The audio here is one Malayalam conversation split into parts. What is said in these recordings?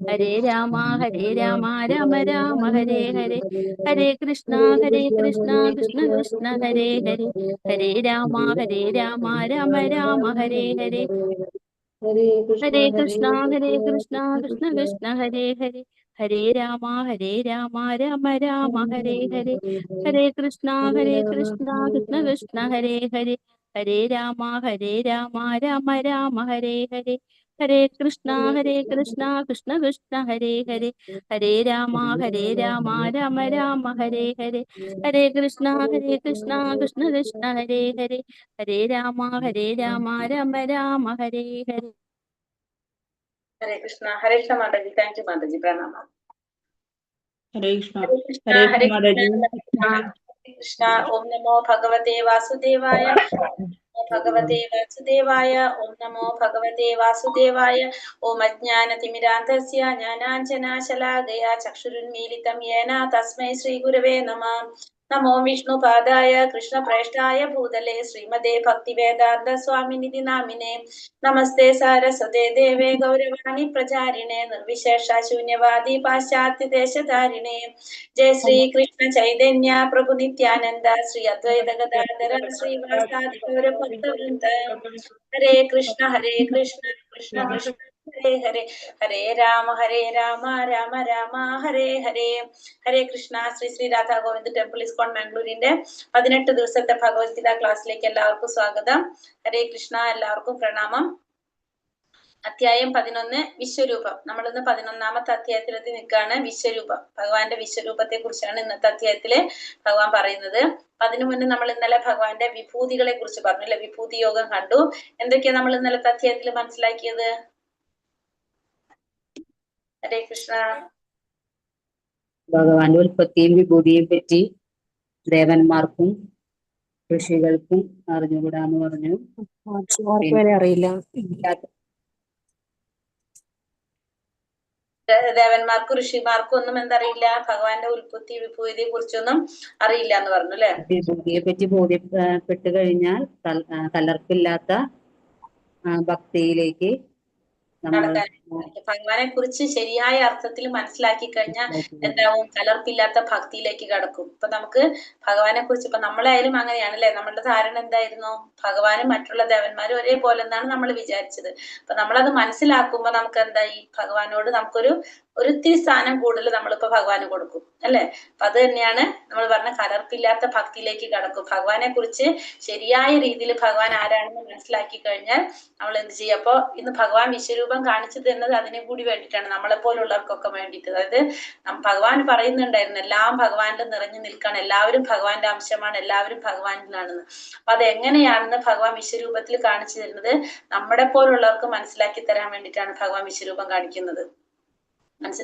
Hare Rama Hare Rama Rama Rama Hare Hare, Hare Krishna Krishna Krishna Hare Hare, Hare Rama Rama Rama Hare Hare, Hare Krishna Krishna Krishna Hare Hare, Hare Rama Rama Rama Hare Hare, Hare Krishna Krishna Hare Hare, Hare Rama Rama Rama Hare Hare, Hare Krishna Krishna Krishna Hare Hare, Hare Rama Rama Rama Hare Hare, Hare Krishna Krishna Krishna Hare Hare, Hare Rama Rama Rama Hare Hare. Hare Krishna Mataji. Thank you Mataji. പ്രണാമം. ഹരേ കൃഷ്ണ. ഹരേ കൃഷ്ണ. ഓം നമോ ഭഗവതേ വാസുദേവായ, ഭഗവതേ വാസുദേവായ. ഓം നമോ ഭഗവതേ വാസുദേവായ. ഓം അജ്ഞാനതിമിരാന്ധസ്യ ജ്ഞാനാഞ്ജനാശലാകയ ചക്ഷുരുന്മീലിതം യേന തസ്മൈ ശ്രീ ഗുരവേ നമഃ. നമോ വിഷ്ണുപാദായ കൃഷ്ണപ്രേഷ്ഠായ ഭൂതലേ ശ്രീമതേ ഭക്തിവേദാന്ത സ്വാമിനിധി നാമിനേ. നമസ്തേ സാരസ്വതേ ദേവേ ഗൗരവാണി പ്രചാരിണേ നിർവിശേഷ ശൂന്യവാദി പാശ്ചാത്യ ദേശധാരിണേ. ജയ ശ്രീ കൃഷ്ണ ചൈതന്യ പ്രഭു നിത്യാനന്ദ ശ്രീ അദ്വൈത ഗദാധര ശ്രീവാസാദി ഗൗരഭക്തവൃന്ദ. ഹരേ കൃഷ്ണ കൃഷ്ണ കൃഷ്ണ ഹരേ ഹരേ, ഹരേ രാമ രാമ രാമ ഹരേ ഹരേ. ഹരേ കൃഷ്ണ. ശ്രീ ശ്രീ രാധാ ഗോവിന്ദ് ടെമ്പിൾ ഇസ്കോൺ മാംഗ്ലൂരിന്റെ 18 ദിവസത്തെ ഭഗവത്ഗീത ക്ലാസ്സിലേക്ക് എല്ലാവർക്കും സ്വാഗതം. ഹരേ കൃഷ്ണ. എല്ലാവർക്കും പ്രണാമം. അധ്യായം 11 വിശ്വരൂപം. നമ്മൾ ഇന്ന് 11ാമത്തെ അധ്യായത്തിലെത്തി നിൽക്കുകയാണ്. വിശ്വരൂപം, ഭഗവാന്റെ വിശ്വരൂപത്തെ കുറിച്ചാണ് ഇന്നത്തെ അധ്യായത്തില് ഭഗവാൻ പറയുന്നത്. അതിനു മുന്നേ നമ്മൾ ഇന്നലെ ഭഗവാന്റെ വിഭൂതികളെ കുറിച്ച് പറഞ്ഞു അല്ലെ, വിഭൂതി യോഗം കണ്ടു. എന്തൊക്കെയാ നമ്മൾ ഇന്നലത്തെ അധ്യായത്തിൽ മനസ്സിലാക്കിയത്? ഹരേ കൃഷ്ണ. ഭഗവാന്റെ ഉൽപ്പത്തിയും വിഭൂതിയെ പറ്റി ദേവന്മാർക്കും ഋഷികൾക്കും അറിഞ്ഞുകൂടാന്ന് പറഞ്ഞു. അറിയില്ല. ദേവന്മാർക്കും ഋഷിമാർക്കും ഒന്നും എന്തറിയില്ല, ഭഗവാന്റെ ഉൽപ്പത്തി വിഭൂതിയെ കുറിച്ചൊന്നും അറിയില്ല എന്ന് പറഞ്ഞു അല്ലെ. വിഭൂതിയെ പറ്റി ബോധ്യപ്പെട്ട് കഴിഞ്ഞാൽ കലർപ്പില്ലാത്ത ഭക്തിയിലേക്ക് ഭഗവാനെ കുറിച്ച് ശരിയായ അർത്ഥത്തിൽ മനസ്സിലാക്കി കഴിഞ്ഞാൽ എന്താവും? കലർപ്പില്ലാത്ത ഭക്തിയിലേക്ക് കടക്കും. ഇപ്പൊ നമുക്ക് ഭഗവാനെ കുറിച്ച് ഇപ്പൊ നമ്മളായാലും അങ്ങനെയാണല്ലേ, നമ്മളുടെ ധാരണ എന്തായിരുന്നു? ഭഗവാനും മറ്റുള്ള ദേവന്മാരും ഒരേപോലെ എന്നാണ് നമ്മൾ വിചാരിച്ചത്. അപ്പൊ നമ്മളത് മനസ്സിലാക്കുമ്പോ നമുക്ക് എന്തായി? ഭഗവാനോട് നമുക്കൊരു ഒരിത്തിരി സ്ഥാനം കൂടുതൽ നമ്മളിപ്പോ ഭഗവാന് കൊടുക്കും അല്ലെ. അപ്പൊ അത് തന്നെയാണ് നമ്മൾ പറഞ്ഞ കലർപ്പില്ലാത്ത ഭക്തിയിലേക്ക് കടക്കും. ഭഗവാനെ കുറിച്ച് ശരിയായ രീതിയിൽ ഭഗവാൻ ആരാണെന്ന് മനസ്സിലാക്കി കഴിഞ്ഞാൽ നമ്മൾ എന്ത് ചെയ്യും? അപ്പൊ ഇന്ന് ഭഗവാൻ വിശ്വരൂപം കാണിച്ചു തരുന്നത് അതിനെ കൂടി വേണ്ടിയിട്ടാണ്, നമ്മളെ പോലുള്ളവർക്കൊക്കെ വേണ്ടിയിട്ട്. അതായത് ഭഗവാൻ പറയുന്നുണ്ടായിരുന്നു എല്ലാം ഭഗവാനിൽ നിറഞ്ഞു നിൽക്കാണ്, എല്ലാവരും ഭഗവാന്റെ അംശമാണ്, എല്ലാവരും ഭഗവാനിലാണെന്ന്. അപ്പൊ അത് എങ്ങനെയാണെന്ന് ഭഗവാൻ വിശ്വരൂപത്തിൽ കാണിച്ചു തരുന്നത് നമ്മളെ പോലുള്ളവർക്ക് മനസ്സിലാക്കി തരാൻ വേണ്ടിയിട്ടാണ് ഭഗവാൻ വിശ്വരൂപം കാണിക്കുന്നത്.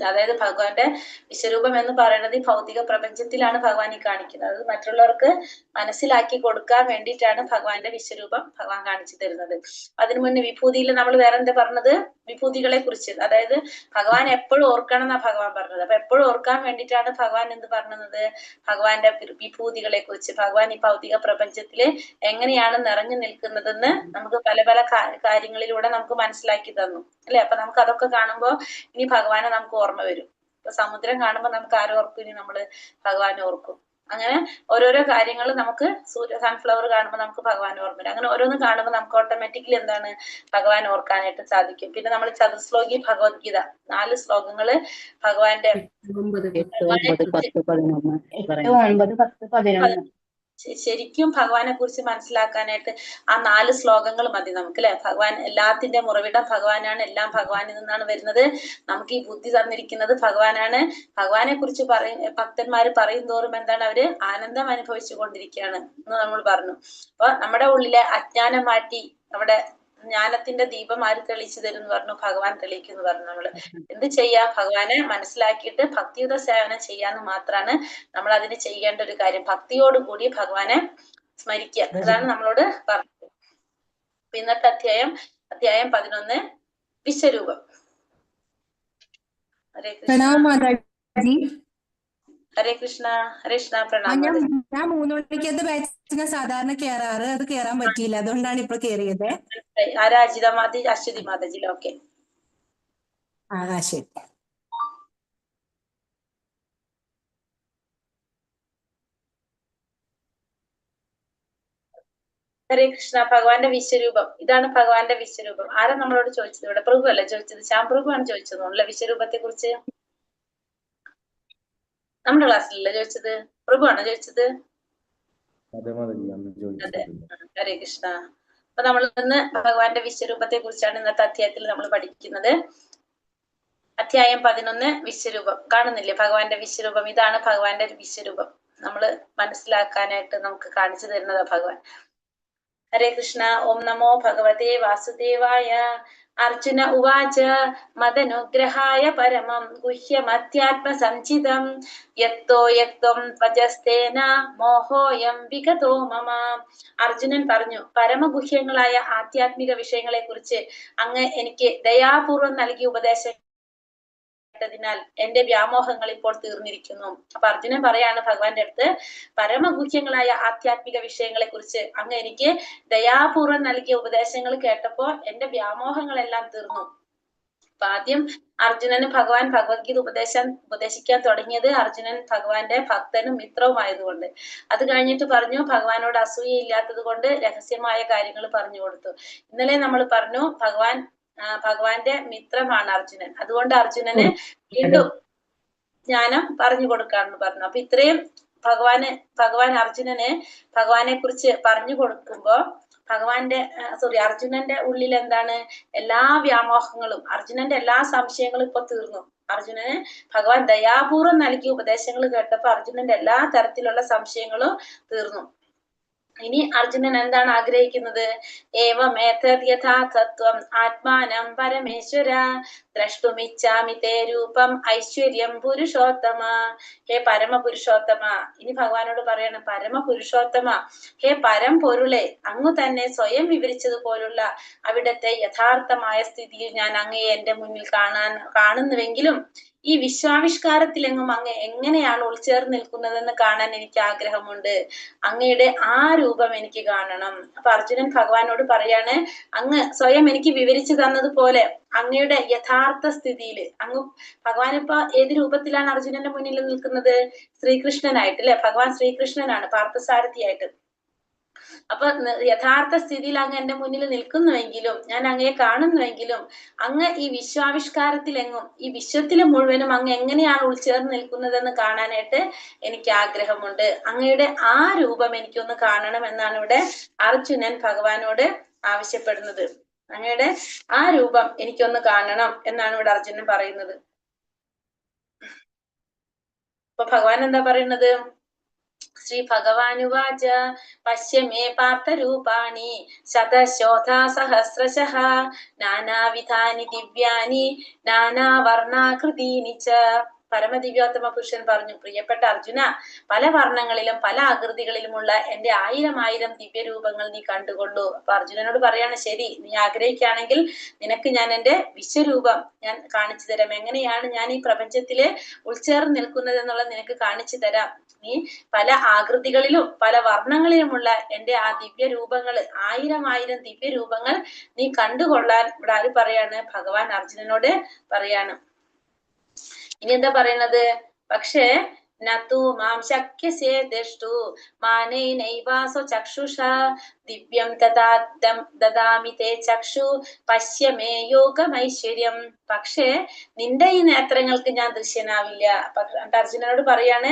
അതായത് ഭഗവാന്റെ വിശ്വരൂപം എന്ന് പറയുന്നത് ഈ ഭൗതിക പ്രപഞ്ചത്തിലാണ് ഭഗവാൻ ഈ കാണിക്കുന്നത്. അത് മറ്റുള്ളവർക്ക് മനസ്സിലാക്കി കൊടുക്കാൻ വേണ്ടിയിട്ടാണ് ഭഗവാന്റെ വിശ്വരൂപം ഭഗവാൻ കാണിച്ചു തരുന്നത്. അതിനു മുന്നേ വിഭൂതിയിൽ നമ്മൾ വേറെ എന്താ പറഞ്ഞത്? വിഭൂതികളെ കുറിച്ച്. അതായത് ഭഗവാൻ എപ്പോഴും ഓർക്കണം എന്നാ ഭഗവാൻ പറഞ്ഞത്. അപ്പൊ എപ്പോഴും ഓർക്കാൻ വേണ്ടിയിട്ടാണ് ഭഗവാൻ എന്ത് പറഞ്ഞത്? ഭഗവാന്റെ വിഭൂതികളെ കുറിച്ച്. ഭഗവാൻ ഈ ഭൗതിക പ്രപഞ്ചത്തില് എങ്ങനെയാണ് നിറഞ്ഞു നിൽക്കുന്നതെന്ന് നമുക്ക് പല പല കാര്യങ്ങളിലൂടെ നമുക്ക് മനസ്സിലാക്കി തന്നു അല്ലെ. അപ്പൊ നമുക്ക് അതൊക്കെ കാണുമ്പോ ഇനി ഭഗവാനെ നമുക്ക് ഓർമ്മ വരും. ഇപ്പൊ സമുദ്രം കാണുമ്പോൾ നമുക്ക് ആരും ഓർക്കും? ഇനി നമ്മള് ഭഗവാനെ ഓർക്കും. അങ്ങനെ ഓരോരോ കാര്യങ്ങൾ നമുക്ക് സൺഫ്ലവർ കാണുമ്പോൾ നമുക്ക് ഭഗവാൻ ഓർമ്മ വരും. അങ്ങനെ ഓരോന്ന് കാണുമ്പോൾ നമുക്ക് ഓട്ടോമാറ്റിക്കലി എന്താണ്? ഭഗവാൻ ഓർക്കാനായിട്ട് സാധിക്കും. പിന്നെ നമ്മൾ ചതുശ്ലോകി ഭഗവത്ഗീത 4 ശ്ലോകങ്ങള് ഭഗവാന്റെ 8, 9, 10, 11 ശരിക്കും ഭഗവാനെ കുറിച്ച് മനസ്സിലാക്കാനായിട്ട് ആ 4 ശ്ലോകങ്ങൾ മതി നമുക്ക് അല്ലെ. ഭഗവാൻ എല്ലാത്തിന്റെ ഉറവിടം ഭഗവാനാണ്, എല്ലാം ഭഗവാനിൽ നിന്നാണ് വരുന്നത്. നമുക്ക് ഈ ബുദ്ധി തന്നിരിക്കുന്നത് ഭഗവാനാണ്. ഭഗവാനെ കുറിച്ച് ഭക്തന്മാര് പറയും തോറും എന്താണ്? അവര് ആനന്ദം അനുഭവിച്ചു കൊണ്ടിരിക്കുകയാണ് എന്ന് നമ്മൾ പറഞ്ഞു. അപ്പൊ നമ്മുടെ ഉള്ളിലെ അജ്ഞാനം മാറ്റി അവിടെ ജ്ഞാനത്തിന്റെ ദീപം ആര് തെളിയിച്ചു തരും എന്ന് പറഞ്ഞു? ഭഗവാൻ തെളിയിക്കുന്നു പറഞ്ഞു. നമ്മള് എന്ത് ചെയ്യാ? ഭഗവാനെ മനസ്സിലാക്കിയിട്ട് ഭക്തിയുത സേവനം ചെയ്യാന്ന് മാത്രമാണ് നമ്മൾ അതിന് ചെയ്യേണ്ട ഒരു കാര്യം. ഭക്തിയോടുകൂടി ഭഗവാനെ സ്മരിക്കുക, അതാണ് നമ്മളോട് പറഞ്ഞത്. ഇന്നത്തെ അധ്യായം 11 വിശ്വരൂപം. ഹരേ കൃഷ്ണ. ഹരേ കൃഷ്ണ. പ്രണാമം. ഞാൻ 3 മണിക്കത്തെ ബാച്ചിന് സാധാരണ കേറാറ്, അത് കേറാൻ പറ്റിയില്ല, അതുകൊണ്ടാണ് ഇപ്പൊ കേറിയത്. ആരാ? അജിത മാതാജി, അശ്വതി മാതാജി. ഓക്കെ. ശരി. ഹരേ കൃഷ്ണ. ഭഗവാന്റെ വിശ്വരൂപം ഇതാണ്. ഭഗവാന്റെ വിശ്വരൂപം ആരാ നമ്മളോട് ചോദിച്ചത്? ഇവിടെ പ്രഭു അല്ല ചോദിച്ചത്, ശ്യാം പ്രഭു ആണ് ചോദിച്ചത് അല്ലെ വിശ്വരൂപത്തെ കുറിച്ച്. നമ്മുടെ ക്ലാസ്സിലല്ലേ ചോദിച്ചത്? പ്രഭു ആണോ ചോദിച്ചത്? അതെ. ഹരേ കൃഷ്ണ. അപ്പൊ നമ്മൾ ഇന്ന് ഭഗവാന്റെ വിശ്വരൂപത്തെ കുറിച്ചാണ് ഇന്നത്തെ അധ്യായത്തിൽ നമ്മൾ പഠിക്കുന്നത്. അധ്യായം 11 വിശ്വരൂപം. കാണുന്നില്ലേ ഭഗവാന്റെ വിശ്വരൂപം? ഇതാണ് ഭഗവാന്റെ വിശ്വരൂപം. നമ്മള് മനസ്സിലാക്കാനായിട്ട് നമുക്ക് കാണിച്ചു തരുന്നതാ ഭഗവാൻ. ഹരേ കൃഷ്ണ. ഓം നമോ ഭഗവതേ വാസുദേവായ. അർജുന ഉവാച മദനുഗ്രഹായ പരമം ഗുഹ്യമധ്യാത്മ സഞ്ചിതം യത്തോ യക്ത്വം ത്വജസ്തേന മോഹോയം വിഗതോ മമ. അർജുനൻ പറഞ്ഞു, പരമഗുഹ്യങ്ങളായ ആധ്യാത്മിക വിഷയങ്ങളെ കുറിച്ച് അങ്ങ് എനിക്ക് ദയാപൂർവം നൽകിയ ഉപദേശം ാൽ എന്റെ വ്യാമോഹങ്ങൾ ഇപ്പോൾ തീർന്നിരിക്കുന്നു. അപ്പൊ അർജുനൻ പറയാണ് ഭഗവാന്റെ അടുത്ത്, പരമഗുഹ്യങ്ങളായ ആധ്യാത്മിക വിഷയങ്ങളെ കുറിച്ച് അങ്ങ് എനിക്ക് ദയാപൂർവം നൽകിയ ഉപദേശങ്ങൾ കേട്ടപ്പോ എന്റെ വ്യാമോഹങ്ങളെല്ലാം തീർന്നു. അപ്പൊ ആദ്യം അർജുനന് ഭഗവാൻ ഭഗവത്ഗീത ഉപദേശിക്കാൻ തുടങ്ങിയത് അർജുനൻ ഭഗവാന്റെ ഭക്തനും മിത്രവുമായതുകൊണ്ട്. അത് കഴിഞ്ഞിട്ട് പറഞ്ഞു ഭഗവാനോട് അസൂയയില്ലാത്തത് കൊണ്ട് രഹസ്യമായ കാര്യങ്ങൾ പറഞ്ഞു കൊടുത്തു. ഇന്നലെ നമ്മൾ പറഞ്ഞു ഭഗവാന്റെ മിത്രമാണ് അർജുനൻ. അതുകൊണ്ട് അർജുനന് വീണ്ടും ജ്ഞാനം പറഞ്ഞു കൊടുക്കാന്ന് പറഞ്ഞു. അപ്പൊ ഇത്രയും ഭഗവാൻ അർജുനന് ഭഗവാനെ കുറിച്ച് പറഞ്ഞു കൊടുക്കുമ്പോ അർജുനന്റെ ഉള്ളിൽ എന്താണ്? എല്ലാ വ്യാമോഹങ്ങളും, അർജുനന്റെ എല്ലാ സംശയങ്ങളും ഇപ്പൊ തീർന്നു. അർജുനന് ഭഗവാൻ ദയാപൂർവം നൽകിയ ഉപദേശങ്ങൾ കേട്ടപ്പോ അർജുനന്റെ എല്ലാ തരത്തിലുള്ള സംശയങ്ങളും തീർന്നു. ഇനി അർജുനൻ എന്താണ് ആഗ്രഹിക്കുന്നത്? ഏവമേതദ് യഥാ തത്വം ആത്മാനം പരമേശ്വര ദ്രഷ്ടുമിച്ഛാമി തേ രൂപം ഐശ്വര്യം പുരുഷോത്തമ. ഹേ പരമപുരുഷോത്തമ. ഇനി ഭഗവാനോട് പറയണം, പരമപുരുഷോത്തമ, ഹേ പരംപൊരുളെ, അങ്ങു തന്നെ സ്വയം വിവരിച്ചതുപോലുള്ള അവിടത്തെ യഥാർത്ഥമായ സ്ഥിതിയിൽ ഞാൻ അങ്ങയെ എന്റെ മുന്നിൽ കാണുന്നുവെങ്കിലും ഈ വിശ്വാവിഷ്കാരത്തിലെങ്ങും അങ്ങ് എങ്ങനെയാണ് ഉൾച്ചേർന്ന് നിൽക്കുന്നതെന്ന് കാണാൻ എനിക്ക് ആഗ്രഹമുണ്ട്. അങ്ങയുടെ ആ രൂപം എനിക്ക് കാണണം. അപ്പൊ അർജുനൻ ഭഗവാനോട് പറയാണ്, അങ്ങ് സ്വയം എനിക്ക് വിവരിച്ചു തന്നതുപോലെ അങ്ങയുടെ യഥാർത്ഥ സ്ഥിതിയിൽ ഭഗവാൻ ഇപ്പൊ ഏത് രൂപത്തിലാണ് അർജുനന്റെ മുന്നിൽ നിൽക്കുന്നത്? ശ്രീകൃഷ്ണനായിട്ട് അല്ലെ? ഭഗവാൻ ശ്രീകൃഷ്ണനാണ് പാർത്ഥസാരഥിയായിട്ട്. അപ്പൊ യഥാർത്ഥ സ്ഥിതിയിൽ അങ്ങ് എന്റെ മുന്നിൽ നിൽക്കുന്നുവെങ്കിലും, ഞാൻ അങ്ങയെ കാണുന്നുവെങ്കിലും, അങ്ങ് ഈ വിശ്വാവിഷ്കാരത്തിലെങ്ങും, ഈ വിശ്വത്തിലെ മുഴുവനും അങ്ങ് എങ്ങനെയാണ് ഉൾച്ചേർന്ന് നിൽക്കുന്നതെന്ന് കാണാനായിട്ട് എനിക്ക് ആഗ്രഹമുണ്ട്. അങ്ങയുടെ ആ രൂപം എനിക്കൊന്ന് കാണണം എന്നാണ് ഇവിടെ അർജുനൻ ഭഗവാനോട് ആവശ്യപ്പെടുന്നത്. അങ്ങയുടെ ആ രൂപം എനിക്കൊന്ന് കാണണം എന്നാണ് ഇവിടെ അർജുനൻ പറയുന്നത്. അപ്പൊ ഭഗവാൻ എന്താ പറയുന്നത്? ശ്രീ ഭഗവാനുവാച പശ്യമേ പാർത്ഥരൂപാണി ശതശോധാ സഹസ്രശഃ നാനാവിധാനി ദിവ്യാനി നാനാവർണാകൃതീനി ച. പരമദിവ്യോത്തമ പുരുഷൻ പറഞ്ഞു, പ്രിയപ്പെട്ട അർജുന, പല വർണ്ണങ്ങളിലും പല ആകൃതികളിലുമുള്ള എന്റെ 1000 ദിവ്യരൂപങ്ങൾ നീ കണ്ടുകൊള്ളൂ. അപ്പൊ അർജുനനോട് പറയാണ്, ശരി, നീ ആഗ്രഹിക്കുകയാണെങ്കിൽ നിനക്ക് ഞാൻ എന്റെ വിശ്വരൂപം ഞാൻ കാണിച്ചു തരാം. എങ്ങനെയാണ് ഞാൻ ഈ പ്രപഞ്ചത്തില് ഉൾച്ചേർന്ന് നിൽക്കുന്നത് എന്നുള്ളത് നിനക്ക് കാണിച്ചു തരാം. നീ പല ആകൃതികളിലും പല വർണ്ണങ്ങളിലുമുള്ള എന്റെ ആ ദിവ്യരൂപങ്ങൾ, 1000 ദിവ്യരൂപങ്ങൾ നീ കണ്ടുകൊള്ളാൻ ഇവിടെ ആര് പറയാണ്? ഭഗവാൻ അർജുനനോട് പറയാണ്. ഇനി എന്താ പറയുന്നത്? പക്ഷേ നതു മാം ശക്യസേ ദ്രഷ്ടു മാനൈനൈവാസോ ചക്ഷുഷ ദിവ്യം ദദാമി തേ ചക്ഷു പശ്യ മേ യോഗമൈശ്വര്യം. പക്ഷേ നിന്റെ ഈ നേത്രങ്ങൾക്ക് ഞാൻ ദൃശ്യനാവില്ല. അർജുനനോട് പറയാണ്,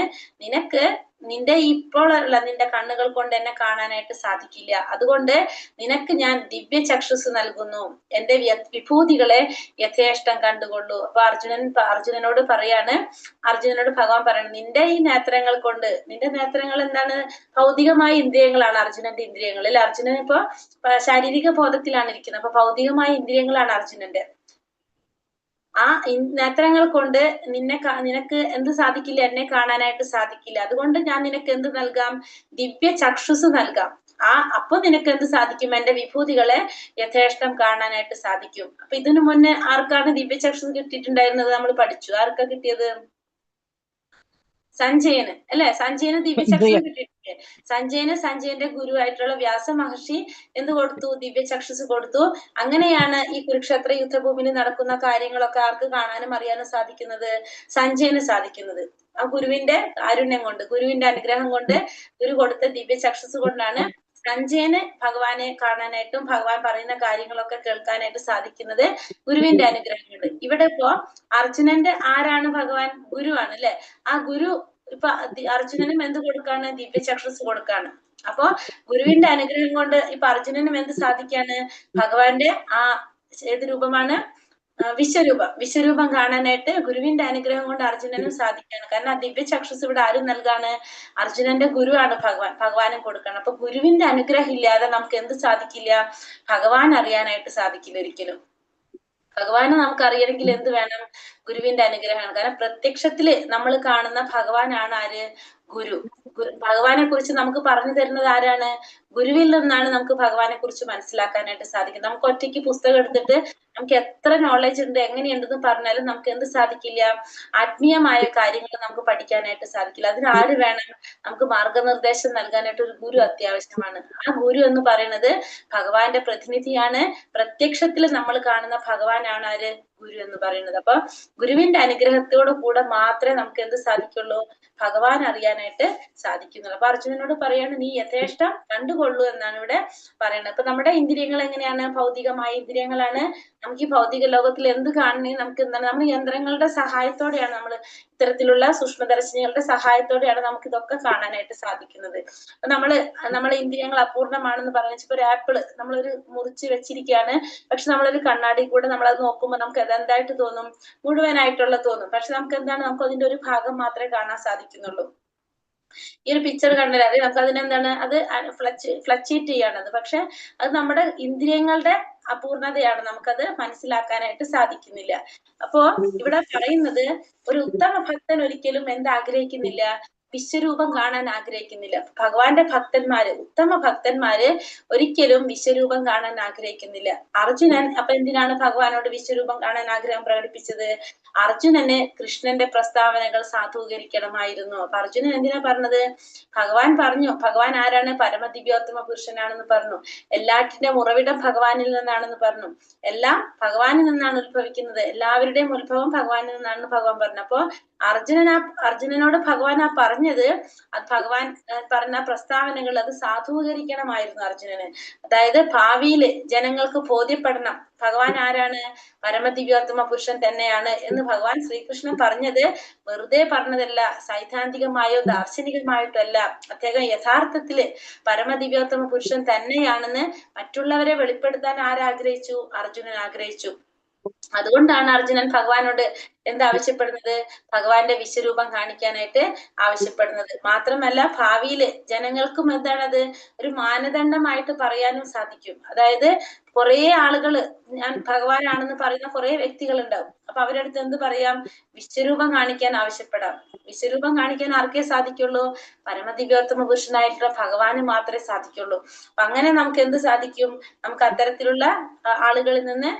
നിന്റെ ഇപ്പോഴുള്ള നിന്റെ കണ്ണുകൾ കൊണ്ട് എന്നെ കാണാനായിട്ട് സാധിക്കില്ല. അതുകൊണ്ട് നിനക്ക് ഞാൻ ദിവ്യ ചക്ഷുസ് നൽകുന്നു. എന്റെ വിഭൂതികളെ യഥേഷ്ടം കണ്ടുകൊള്ളൂ. അപ്പൊ അർജുനനോട് ഭഗവാൻ പറയണം, നിന്റെ ഈ നേത്രങ്ങൾ കൊണ്ട്, നിന്റെ നേത്രങ്ങൾ എന്താണ്? ഭൗതികമായ ഇന്ദ്രിയങ്ങളാണ് അർജുനന്റെ ഇന്ദ്രിയങ്ങൾ അല്ലെ? അർജുനൻ ഇപ്പൊ ശാരീരിക ബോധത്തിലാണ് ഇരിക്കുന്നത്. അപ്പൊ ഭൗതികമായ ഇന്ദ്രിയങ്ങളാണ് അർജുനന്റെ. ആ നേത്രങ്ങൾ കൊണ്ട് നിനക്ക് എന്ത് സാധിക്കില്ല? എന്നെ കാണാനായിട്ട് സാധിക്കില്ല. അതുകൊണ്ട് ഞാൻ നിനക്ക് എന്ത് നൽകാം? ദിവ്യ ചക്ഷുസ് നൽകാം. അപ്പൊ നിനക്ക് എന്ത് സാധിക്കും? എന്റെ വിഭൂതികളെ യഥേഷ്ടം കാണാനായിട്ട് സാധിക്കും. അപ്പൊ ഇതിനു മുന്നേ ആർക്കാണ് ദിവ്യ ചക്ഷുസ് കിട്ടിയിട്ടുണ്ടായിരുന്നത്? നമ്മൾ പഠിച്ചു. ആർക്കാ കിട്ടിയത്? സഞ്ജയന് അല്ലെ? സഞ്ജയന് ദിവ്യ ചക്ഷുസ് കിട്ടിയിട്ടുണ്ട്. സഞ്ജയന്റെ ഗുരുവായിട്ടുള്ള വ്യാസ മഹർഷി എന്ത് കൊടുത്തു? ദിവ്യചക്ഷുസ് കൊടുത്തു. അങ്ങനെയാണ് ഈ കുരുക്ഷേത്ര യുദ്ധഭൂമിയിൽ നടക്കുന്ന കാര്യങ്ങളൊക്കെ ആർക്ക് കാണാനും അറിയാനും സാധിക്കുന്നത്? സഞ്ജയന് സാധിക്കുന്നത്. ആ ഗുരുവിന്റെ കാരുണ്യം കൊണ്ട്, ഗുരുവിന്റെ അനുഗ്രഹം കൊണ്ട്, ഗുരു കൊടുത്ത ദിവ്യചക്ഷുസ് കൊണ്ടാണ് സഞ്ജയന് ഭഗവാനെ കാണാനായിട്ടും ഭഗവാൻ പറയുന്ന കാര്യങ്ങളൊക്കെ കേൾക്കാനായിട്ട് സാധിക്കുന്നത് ഗുരുവിന്റെ അനുഗ്രഹം കൊണ്ട്. ഇവിടെ ഇപ്പോ അർജുനന്റെ ആരാണ് ഭഗവാൻ? ഗുരുവാണ് അല്ലെ? ആ ഗുരു ഇപ്പൊ അർജുനനും എന്ത് കൊടുക്കാണ്? ദിവ്യചക്ഷുസ് കൊടുക്കാണ്. അപ്പൊ ഗുരുവിന്റെ അനുഗ്രഹം കൊണ്ട് ഇപ്പൊ അർജുനനും എന്ത് സാധിക്കാണ്? ഭഗവാന്റെ ആ ഏത് രൂപമാണ്? വിശ്വരൂപം കാണാനായിട്ട് ഗുരുവിന്റെ അനുഗ്രഹം കൊണ്ട് അർജുനനും സാധിക്കാണ്. കാരണം ആ ദിവ്യചക്ഷുസ് ഇവിടെ ആരും നൽകാണ്? അർജുനന്റെ ഗുരുവാണ് ഭഗവാനും കൊടുക്കണം. അപ്പൊ ഗുരുവിന്റെ അനുഗ്രഹം ഇല്ലാതെ നമുക്ക് എന്ത് സാധിക്കില്ല? ഭഗവാൻ അറിയാനായിട്ട് സാധിക്കില്ല ഒരിക്കലും. ഭഗവാനെ നമുക്ക് അറിയണമെങ്കിൽ എന്ത് വേണം? ഗുരുവിന്റെ അനുഗ്രഹമാണ്. കാരണം പ്രത്യക്ഷത്തില് നമ്മൾ കാണുന്ന ഭഗവാനാണ് ആര്? ഗുരു. ഭഗവാനെ കുറിച്ച് നമുക്ക് പറഞ്ഞു തരുന്നത് ആരാണ്? ഗുരുവിൽ നിന്നാണ് നമുക്ക് ഭഗവാനെ കുറിച്ച് മനസ്സിലാക്കാനായിട്ട് സാധിക്കുന്നത്. നമുക്ക് ഒറ്റയ്ക്ക് പുസ്തകം എടുത്തിട്ട് നമുക്ക് എത്ര നോളജ് ഉണ്ട് എങ്ങനെയുണ്ടെന്ന് പറഞ്ഞാലും നമുക്ക് എന്ത് സാധിക്കില്ല? ആത്മീയമായ കാര്യങ്ങൾ നമുക്ക് പഠിക്കാനായിട്ട് സാധിക്കില്ല. അതിന് ആര് വേണം? നമുക്ക് മാർഗനിർദ്ദേശം നൽകാനായിട്ട് ഒരു ഗുരു അത്യാവശ്യമാണ്. ആ ഗുരു എന്ന് പറയുന്നത് ഭഗവാന്റെ പ്രതിനിധിയാണ്. പ്രത്യക്ഷത്തിൽ നമ്മൾ കാണുന്ന ഭഗവാനാണ് ആര്? ഗുരു എന്ന് പറയുന്നത്. അപ്പൊ ഗുരുവിന്റെ അനുഗ്രഹത്തോട് കൂടെ മാത്രമേ നമുക്ക് എന്ത് സാധിക്കുള്ളൂ? ഭഗവാൻ അറിയാനായിട്ട് സാധിക്കുന്നുള്ളൂ. അപ്പൊ അർജുനനോട് പറയാണ്, നീ യഥേഷ്ടം കണ്ടുകൊള്ളൂ എന്നാണ് ഇവിടെ പറയുന്നത്. അപ്പൊ നമ്മുടെ ഇന്ദ്രിയങ്ങൾ എങ്ങനെയാണ്? ഭൗതികമായ ഇന്ദ്രിയങ്ങളാണ്. നമുക്ക് ഈ ഭൗതിക ലോകത്തിൽ എന്ത് കാണണേ നമുക്ക് എന്താണ്? നമ്മൾ യന്ത്രങ്ങളുടെ സഹായത്തോടെയാണ്, നമ്മൾ ഇത്തരത്തിലുള്ള സൂക്ഷ്മദർശിനികളുടെ സഹായത്തോടെയാണ് നമുക്ക് ഇതൊക്കെ കാണാനായിട്ട് സാധിക്കുന്നത്. അപ്പൊ നമ്മളെ ഇന്ദ്രിയങ്ങൾ അപൂർണമാണെന്ന് പറഞ്ഞു. ഇപ്പൊ ഒരു ആപ്പിള് നമ്മളൊരു മുറിച്ച് വെച്ചിരിക്കുകയാണ്. പക്ഷെ നമ്മളൊരു കണ്ണാടി കൂടെ നമ്മളത് നോക്കുമ്പോൾ നമുക്ക് അതെന്തായിട്ട് തോന്നും? മുഴുവനായിട്ടുള്ള തോന്നും. പക്ഷെ നമുക്ക് എന്താണ്? നമുക്ക് അതിന്റെ ഒരു ഭാഗം മാത്രമേ കാണാൻ സാധിക്കുന്നുള്ളൂ. ഈ ഒരു പിക്ചർ കണ്ടാൽ നമുക്ക് അതിനെന്താണ്? അത് ഫ്ലക്ച്വേറ്റ് ചെയ്യാണത്. പക്ഷെ അത് നമ്മുടെ ഇന്ദ്രിയങ്ങളുടെ അപൂർണതയാണ്. നമുക്കത് മനസ്സിലാക്കാനായിട്ട് സാധിക്കുന്നില്ല. അപ്പോ ഇവിടെ പറയുന്നത് ഒരു ഉത്തമ ഭക്തൻ ഒരിക്കലും എന്താഗ്രഹിക്കുന്നില്ല? വിശ്വരൂപം കാണാൻ ആഗ്രഹിക്കുന്നില്ല. ഭഗവാന്റെ ഭക്തന്മാര്, ഉത്തമ ഭക്തന്മാര് ഒരിക്കലും വിശ്വരൂപം കാണാൻ ആഗ്രഹിക്കുന്നില്ല. അർജുനൻ അപ്പൊ എന്തിനാണ് ഭഗവാനോട് വിശ്വരൂപം കാണാൻ ആഗ്രഹം പ്രകടിപ്പിച്ചത്? അർജുനന് കൃഷ്ണന്റെ പ്രസ്താവനകൾ സാധൂകരിക്കണമായിരുന്നു. അപ്പൊ അർജുനൻ എന്തിനാ പറഞ്ഞത്? ഭഗവാൻ പറഞ്ഞു, ഭഗവാൻ ആരാണ്? പരമദിവ്യോത്തമ പുരുഷനാണെന്ന് പറഞ്ഞു. എല്ലാറ്റിന്റെ ഉറവിടം ഭഗവാനിൽ നിന്നാണെന്ന് പറഞ്ഞു. എല്ലാം ഭഗവാനിൽ നിന്നാണ് ഉത്ഭവിക്കുന്നത്. എല്ലാവരുടെയും ഉത്ഭവം ഭഗവാനിൽ നിന്നാണെന്ന് ഭഗവാൻ പറഞ്ഞു. അപ്പോ അർജുനനോട് ഭഗവാൻ ആ പറഞ്ഞത്, അത് ഭഗവാൻ പറഞ്ഞ പ്രസ്താവനകൾ അത് സാധൂകരിക്കണമായിരുന്നു അർജുനന്. അതായത് ഭാവിയില് ജനങ്ങൾക്ക് ബോധ്യപ്പെടണം ഭഗവാൻ ആരാണ്? പരമദിവ്യോത്തമ പുരുഷൻ തന്നെയാണ് എന്ന് ഭഗവാൻ ശ്രീകൃഷ്ണൻ പറഞ്ഞത് വെറുതെ പറഞ്ഞതല്ല, സൈദ്ധാന്തികമായോ ദാർശനികമായിട്ടോ അല്ല. അദ്ദേഹം യഥാർത്ഥത്തില് പരമദിവ്യോത്തമ പുരുഷൻ തന്നെയാണെന്ന് മറ്റുള്ളവരെ വെളിപ്പെടുത്താൻ ആരാഗ്രഹിച്ചു? അർജുനൻ ആഗ്രഹിച്ചു. അതുകൊണ്ടാണ് അർജുനൻ ഭഗവാനോട് എന്താവശ്യപ്പെടുന്നത്? ഭഗവാന്റെ വിശ്വരൂപം കാണിക്കാനായിട്ട് ആവശ്യപ്പെടുന്നത്. മാത്രമല്ല ഭാവിയില് ജനങ്ങൾക്കും എന്താണത്? ഒരു മാനദണ്ഡമായിട്ട് പറയാനും സാധിക്കും. അതായത് കുറെ ആളുകള് ഞാൻ ഭഗവാനാണെന്ന് പറയുന്ന കുറെ വ്യക്തികൾ ഉണ്ടാവും. അപ്പൊ അവരടുത്ത് എന്ത് പറയാം? വിശ്വരൂപം കാണിക്കാൻ ആവശ്യപ്പെടാം. വിശ്വരൂപം കാണിക്കാൻ ആർക്കേ സാധിക്കുള്ളൂ? പരമദിവ്യോത്തമ പുരുഷനായിട്ടുള്ള ഭഗവാന് മാത്രമേ സാധിക്കുള്ളൂ. അപ്പൊ അങ്ങനെ നമുക്ക് എന്ത് സാധിക്കും? നമുക്ക് അത്തരത്തിലുള്ള ആളുകളിൽ നിന്ന്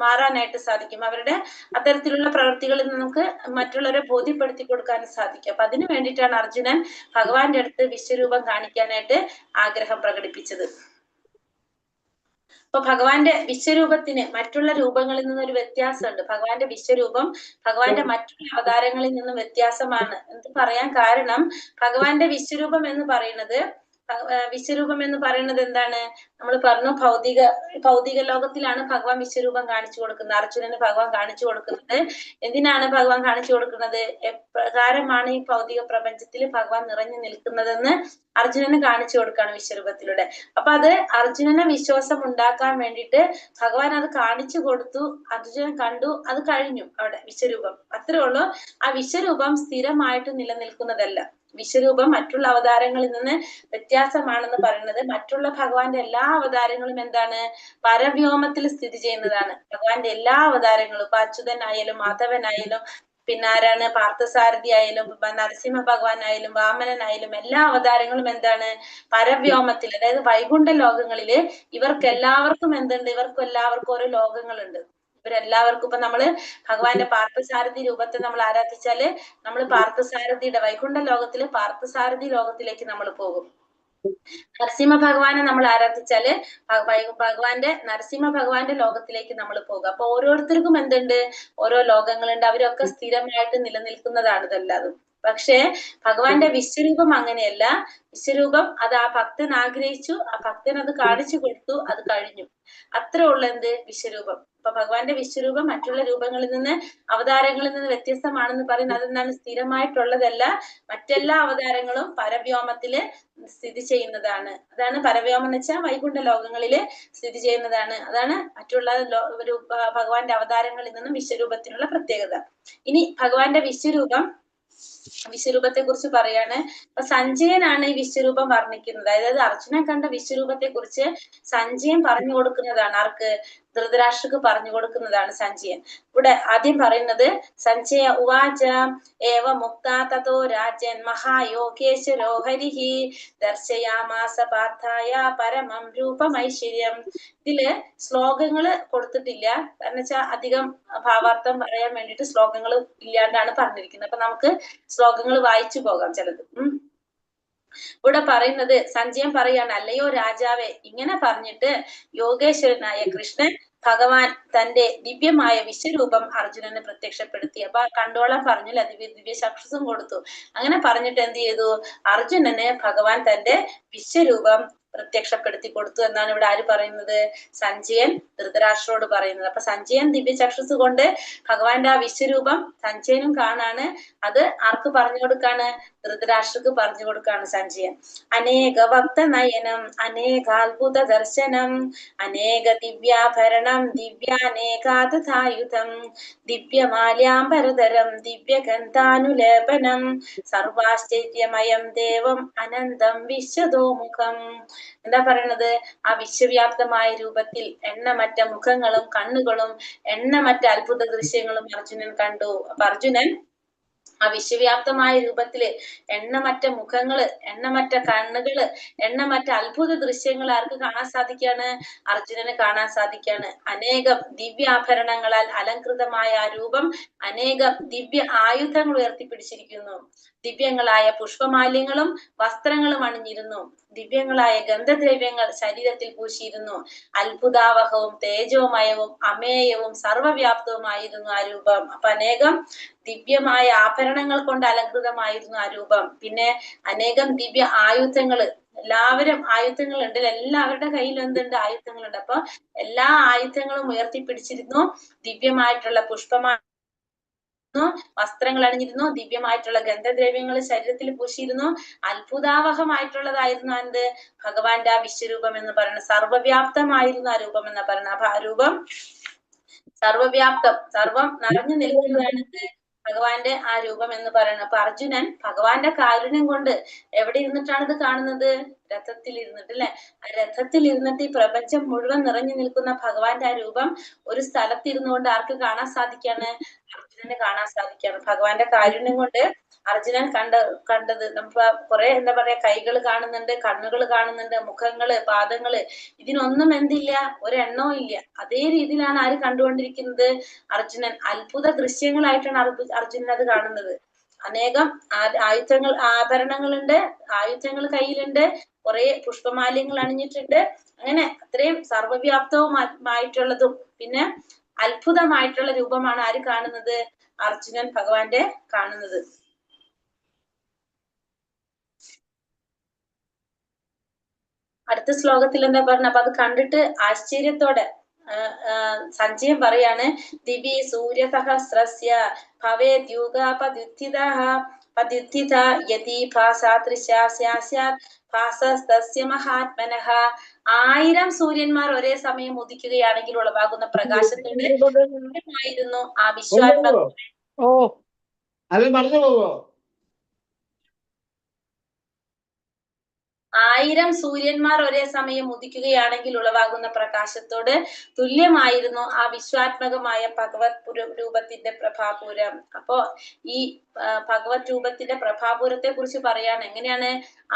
മാറാനായിട്ട് സാധിക്കും. അവരുടെ അത്തരത്തിലുള്ള പ്രവൃത്തികളിൽ നിന്ന് നമുക്ക് മറ്റുള്ളവരെ ബോധ്യപ്പെടുത്തി കൊടുക്കാനും സാധിക്കും. അപ്പൊ അതിനു വേണ്ടിയിട്ടാണ് അർജുനൻ ഭഗവാന്റെ അടുത്ത് വിശ്വരൂപം കാണിക്കാനായിട്ട് ആഗ്രഹം പ്രകടിപ്പിച്ചത്. അപ്പൊ ഭഗവാന്റെ വിശ്വരൂപത്തിന് മറ്റുള്ള രൂപങ്ങളിൽ നിന്നൊരു വ്യത്യാസമുണ്ട്. ഭഗവാന്റെ വിശ്വരൂപം ഭഗവാന്റെ മറ്റുള്ള അവതാരങ്ങളിൽ നിന്നും വ്യത്യാസമാണ് എന്ന് പറയാൻ കാരണം, ഭഗവാന്റെ വിശ്വരൂപം എന്ന് പറയുന്നത് എന്താണ്? നമ്മൾ പറഞ്ഞു ഭൗതിക ലോകത്തിലാണ് ഭഗവാൻ വിശ്വരൂപം കാണിച്ചു കൊടുക്കുന്നത്. അർജുനന് ഭഗവാൻ കാണിച്ചു കൊടുക്കുന്നത് എന്തിനാണ്? ഭഗവാൻ കാണിച്ചു കൊടുക്കുന്നത് എപ്രകാരമാണ് ഈ ഭൗതിക പ്രപഞ്ചത്തിൽ ഭഗവാൻ നിറഞ്ഞു നിൽക്കുന്നതെന്ന് അർജുനന് കാണിച്ചു കൊടുക്കുകയാണ് വിശ്വരൂപത്തിലൂടെ. അപ്പൊ അത് അർജുനന് വിശ്വാസം ഉണ്ടാക്കാൻ വേണ്ടിയിട്ട് ഭഗവാൻ അത് കാണിച്ചു കൊടുത്തു. അർജുനൻ കണ്ടു, അത് കഴിഞ്ഞു. അവിടെ വിശ്വരൂപം അത്രേ ഉള്ളൂ. ആ വിശ്വരൂപം സ്ഥിരമായിട്ട് നിലനിൽക്കുന്നതല്ല. വിശ്വരൂപം മറ്റുള്ള അവതാരങ്ങളിൽ നിന്ന് വ്യത്യാസമാണെന്ന് പറയുന്നത്, മറ്റുള്ള ഭഗവാന്റെ എല്ലാ അവതാരങ്ങളും എന്താണ്? പരവ്യോമത്തിൽ സ്ഥിതി ചെയ്യുന്നതാണ്. ഭഗവാന്റെ എല്ലാ അവതാരങ്ങളും, ഇപ്പൊ അച്യുതനായാലും മാധവനായാലും പിന്നെ ആരാണ്? പാർത്ഥസാരഥി ആയാലും നരസിംഹ ഭഗവാനായാലും വാമനനായാലും എല്ലാ അവതാരങ്ങളും എന്താണ്? പരവ്യോമത്തിൽ, അതായത് വൈകുണ്ഠ ലോകങ്ങളില് ഇവർക്ക് എല്ലാവർക്കും എന്തുണ്ട്? ഇവർക്ക് എല്ലാവർക്കും ഓരോ ലോകങ്ങളുണ്ട്. ഇവരെല്ലാവർക്കും ഇപ്പൊ നമ്മള് ഭഗവാന്റെ പാർത്ഥസാരഥി രൂപത്തെ നമ്മൾ ആരാധിച്ചാല് നമ്മൾ പാർത്ഥസാരഥിയുടെ വൈകുണ്ഠ ലോകത്തില് പാർത്ഥസാരഥി ലോകത്തിലേക്ക് നമ്മൾ പോകും. നരസിംഹ ഭഗവാനെ നമ്മൾ ആരാധിച്ചാല് ഭഗവാന്റെ നരസിംഹ ഭഗവാന്റെ ലോകത്തിലേക്ക് നമ്മൾ പോകും. അപ്പൊ ഓരോരുത്തർക്കും എന്തുണ്ട്, ഓരോ ലോകങ്ങളുണ്ട്, അവരൊക്കെ സ്ഥിരമായിട്ട് നിലനിൽക്കുന്നതാണ് ഇതെല്ലാതും. പക്ഷേ ഭഗവാന്റെ വിശ്വരൂപം അങ്ങനെയല്ല. വിശ്വരൂപം അത് ആ ഭക്തൻ ആഗ്രഹിച്ചു, ആ ഭക്തൻ അത് കാണിച്ചു കൊടുത്തു, അത് കഴിഞ്ഞു. അത്രേ ഉള്ളൂ എന്ത് വിശ്വരൂപം. അപ്പൊ ഭഗവാന്റെ വിശ്വരൂപം മറ്റുള്ള രൂപങ്ങളിൽ നിന്ന് അവതാരങ്ങളിൽ നിന്ന് വ്യത്യസ്തമാണെന്ന് പറയുന്നത് അതെന്താണ്, സ്ഥിരമായിട്ടുള്ളതല്ല. മറ്റെല്ലാ അവതാരങ്ങളും പരവ്യോമത്തില് സ്ഥിതി ചെയ്യുന്നതാണ്. അതാണ് പരവ്യോമം എന്ന് വെച്ചാൽ വൈകുണ്ഠ ലോകങ്ങളില് സ്ഥിതി ചെയ്യുന്നതാണ്. അതാണ് മറ്റുള്ള ഭഗവാന്റെ അവതാരങ്ങളിൽ നിന്നും വിശ്വരൂപത്തിനുള്ള പ്രത്യേകത. ഇനി ഭഗവാന്റെ വിശ്വരൂപത്തെ കുറിച്ച് പറയാണ്. അപ്പൊ സഞ്ജയനാണ് ഈ വിശ്വരൂപം വർണ്ണിക്കുന്നത്. അതായത് അർജുനൻ കണ്ട വിശ്വരൂപത്തെ കുറിച്ച് സഞ്ജയൻ പറഞ്ഞു കൊടുക്കുന്നതാണ്. ആർക്ക്? ധൃതരാഷ്ട്രക്ക് പറഞ്ഞു കൊടുക്കുന്നതാണ് സഞ്ജയൻ. ഇവിടെ ആദ്യം പറയുന്നത് സഞ്ജയ ഉവാച ഏവ മുക്താ തതോ രാജൻ മഹായോഗേശ്വരോ ഹരിഹി ദർശയാമാസ പാർത്ഥായ പരമം രൂപമൈശ്വര്യം. ഇതില് ശ്ലോകങ്ങള് കൊടുത്തിട്ടില്ല. കാരണം വെച്ചാൽ അധികം ഭാവാർത്ഥം പറയാൻ വേണ്ടിയിട്ട് ശ്ലോകങ്ങൾ ഇല്ലാണ്ടാണ് പറഞ്ഞിരിക്കുന്നത്. അപ്പൊ നമുക്ക് ശ്ലോകങ്ങൾ വായിച്ചു പോകാം ചിലത്. ഇവിടെ പറയുന്നത് സഞ്ജയൻ പറയാണ്, അല്ലയോ രാജാവേ, ഇങ്ങനെ പറഞ്ഞിട്ട് യോഗേശ്വരനായ കൃഷ്ണൻ ഭഗവാൻ തന്റെ ദിവ്യമായ വിശ്വരൂപം അർജുനന് പ്രത്യക്ഷപ്പെടുത്തി. അപ്പൊ കണ്ടോളം പറഞ്ഞില്ല, ദിവ്യ ചക്ഷുസും കൊടുത്തു. അങ്ങനെ പറഞ്ഞിട്ട് എന്ത് ചെയ്തു, അർജുനന് ഭഗവാൻ തന്റെ വിശ്വരൂപം പ്രത്യക്ഷപ്പെടുത്തി കൊടുത്തു എന്നാണ് ഇവിടെ ആര് പറയുന്നത്, സഞ്ജയൻ ധൃതരാഷ്ട്രോട് പറയുന്നത്. അപ്പൊ സഞ്ജയൻ ദിവ്യ ചക്ഷുസ് കൊണ്ട് ഭഗവാന്റെ ആ വിശ്വരൂപം സഞ്ജയനും കാണാണ്. അത് ആർക്ക് പറഞ്ഞു കൊടുക്കാണ്, ധൃതരാഷ്ട്രക്ക് പറഞ്ഞു കൊടുക്കാണ് സഞ്ജയൻ. അനേക ഭക്ത നയനം അനേകാത്ഭുത ദർശനം അനേക ദിവ്യാഭരണം ദിവ്യാനേകാതഥായുധം ദിവ്യമാല്യാംബരധരം ദിവ്യഗന്ധാനുലേപനം സർവാശ്ചര്യമയം ദേവം അനന്തം വിശ്വതോമുഖം. എന്താ പറയണത്, ആ വിശ്വവ്യാപ്തമായ രൂപത്തിൽ എണ്ണമറ്റ മുഖങ്ങളും കണ്ണുകളും എണ്ണമറ്റ അത്ഭുത ദൃശ്യങ്ങളും അർജുനൻ കണ്ടു. അപ്പൊ അർജുനൻ ആ വിശ്വവ്യാപ്തമായ രൂപത്തില് എണ്ണമറ്റ മുഖങ്ങള്, എണ്ണമറ്റ കണ്ണുകള്, എണ്ണമറ്റ അത്ഭുത ദൃശ്യങ്ങൾ ആർക്ക് കാണാൻ സാധിക്കാണ്, അർജുനന് കാണാൻ സാധിക്കാണ്. അനേകം ദിവ്യാഭരണങ്ങളാൽ അലങ്കൃതമായ ആ രൂപം അനേകം ദിവ്യ ആയുധങ്ങൾ ഉയർത്തിപ്പിടിച്ചിരിക്കുന്നു. ദിവ്യങ്ങളായ പുഷ്പമാല്യങ്ങളും വസ്ത്രങ്ങളും അണിഞ്ഞിരുന്നു. ദിവ്യങ്ങളായ ഗന്ധദ്രവ്യങ്ങൾ ശരീരത്തിൽ പൂശിയിരുന്നു. അത്ഭുതാവഹവും തേജോമയവും അമേയവും സർവവ്യാപ്തവുമായിരുന്നു ആ രൂപം. അപ്പൊ അനേകം ദിവ്യമായ ആഭരണങ്ങൾ കൊണ്ട് അലങ്കൃതമായിരുന്നു ആ രൂപം. പിന്നെ അനേകം ദിവ്യ ആയുധങ്ങള്, എല്ലാവരും ആയുധങ്ങളുണ്ട്, എല്ലാവരുടെ കയ്യിൽ എന്തുണ്ട്, ആയുധങ്ങളുണ്ട്. അപ്പൊ എല്ലാ ആയുധങ്ങളും ഉയർത്തിപ്പിടിച്ചിരുന്നു. ദിവ്യമായിട്ടുള്ള വസ്ത്രങ്ങൾ അണിഞ്ഞിരുന്നു. ദിവ്യമായിട്ടുള്ള ഗന്ധദ്രവ്യങ്ങൾ ശരീരത്തിൽ പൂശിയിരുന്നു. അത്ഭുതാവഹമായിട്ടുള്ളതായിരുന്നു എന്ത്, ഭഗവാന്റെ ആ വിശ്വരൂപം എന്ന് പറയുന്നത്. സർവവ്യാപ്തമായിരുന്നു ആ രൂപം എന്ന് പറയുന്നത്. അപ്പൊ ആ രൂപം സർവവ്യാപ്തം, സർവം നിറഞ്ഞു നിൽക്കുന്നതാണ് ഭഗവാന്റെ ആ രൂപം എന്ന് പറയുന്നത്. അപ്പൊ അർജുനൻ ഭഗവാന്റെ കാരുണ്യം കൊണ്ട് എവിടെ ഇരുന്നിട്ടാണ് ഇത് കാണുന്നത്, രഥത്തിൽ ഇരുന്നിട്ട് അല്ലെ. ആ രഥത്തിൽ ഇരുന്നിട്ട് ഈ പ്രപഞ്ചം മുഴുവൻ നിറഞ്ഞു നിൽക്കുന്ന ഭഗവാന്റെ ആ രൂപം ഒരു സ്ഥലത്തിരുന്നു കൊണ്ട് ആർക്ക് കാണാൻ സാധിക്കാണ്, അർജുനന് കാണാൻ സാധിക്കാണ്. ഭഗവാന്റെ കാരുണ്യം കൊണ്ട് അർജുനൻ കണ്ടത് നമുക്ക് കുറെ എന്താ പറയാ, കൈകൾ കാണുന്നുണ്ട്, കണ്ണുകൾ കാണുന്നുണ്ട്, മുഖങ്ങള്, പാദങ്ങള്, ഇതിനൊന്നും എന്തില്ല, ഒരെണ്ണവും ഇല്ല. അതേ രീതിയിലാണ് ആര് കണ്ടുകൊണ്ടിരിക്കുന്നത്, അർജുനൻ. അത്ഭുത ദൃശ്യങ്ങളായിട്ടാണ് അർജുനൻ അത് കാണുന്നത്. അനേകം ആയുധങ്ങൾ, ആഭരണങ്ങളുണ്ട്, ആയുധങ്ങൾ കയ്യിലുണ്ട്, കുറെ പുഷ്പമാല്യങ്ങൾ അണിഞ്ഞിട്ടുണ്ട്. അങ്ങനെ അത്രയും സർവവ്യാപ്തവുമായിട്ടുള്ളതും പിന്നെ അത്ഭുതമായിട്ടുള്ള രൂപമാണ് ആര് കാണുന്നത്, അർജുനൻ ഭഗവാന്റെ കാണുന്നത്. അടുത്ത ശ്ലോകത്തിൽ എന്താ പറഞ്ഞ, അപ്പൊ അത് കണ്ടിട്ട് ആശ്ചര്യത്തോടെ സഞ്ജയൻ പറയാണ്, ദിവി സൂര്യസഹസ്രസ്യ ഭവേദ്യുഗപദ്യുത്ഥിതഃ പദ്യുത്ഥിത യതി ഭാസാദൃശാ സ്യാത് ഭാസസ്തസ്യ മഹാത്മനഃ. 1000 സൂര്യന്മാർ ഒരേ സമയം ഉദിക്കുകയാണെങ്കിൽ ഉളവാകുന്ന പ്രകാശത്തോട് ആ വിശ്വാത്മ. ഓ അത് മറന്നു പോവോ? 1000 സൂര്യന്മാർ ഒരേ സമയം ഉദിക്കുകയാണെങ്കിൽ ഉളവാകുന്ന പ്രകാശത്തോട് തുല്യമായിരുന്നു ആ വിശ്വാത്മകമായ ഭഗവത് രൂപത്തിന്റെ പ്രഭാപൂരം. അപ്പോ ഈ ഭഗവത് രൂപത്തിന്റെ പ്രഭാപൂരത്തെ കുറിച്ച് പറയാണ്. എങ്ങനെയാണ്?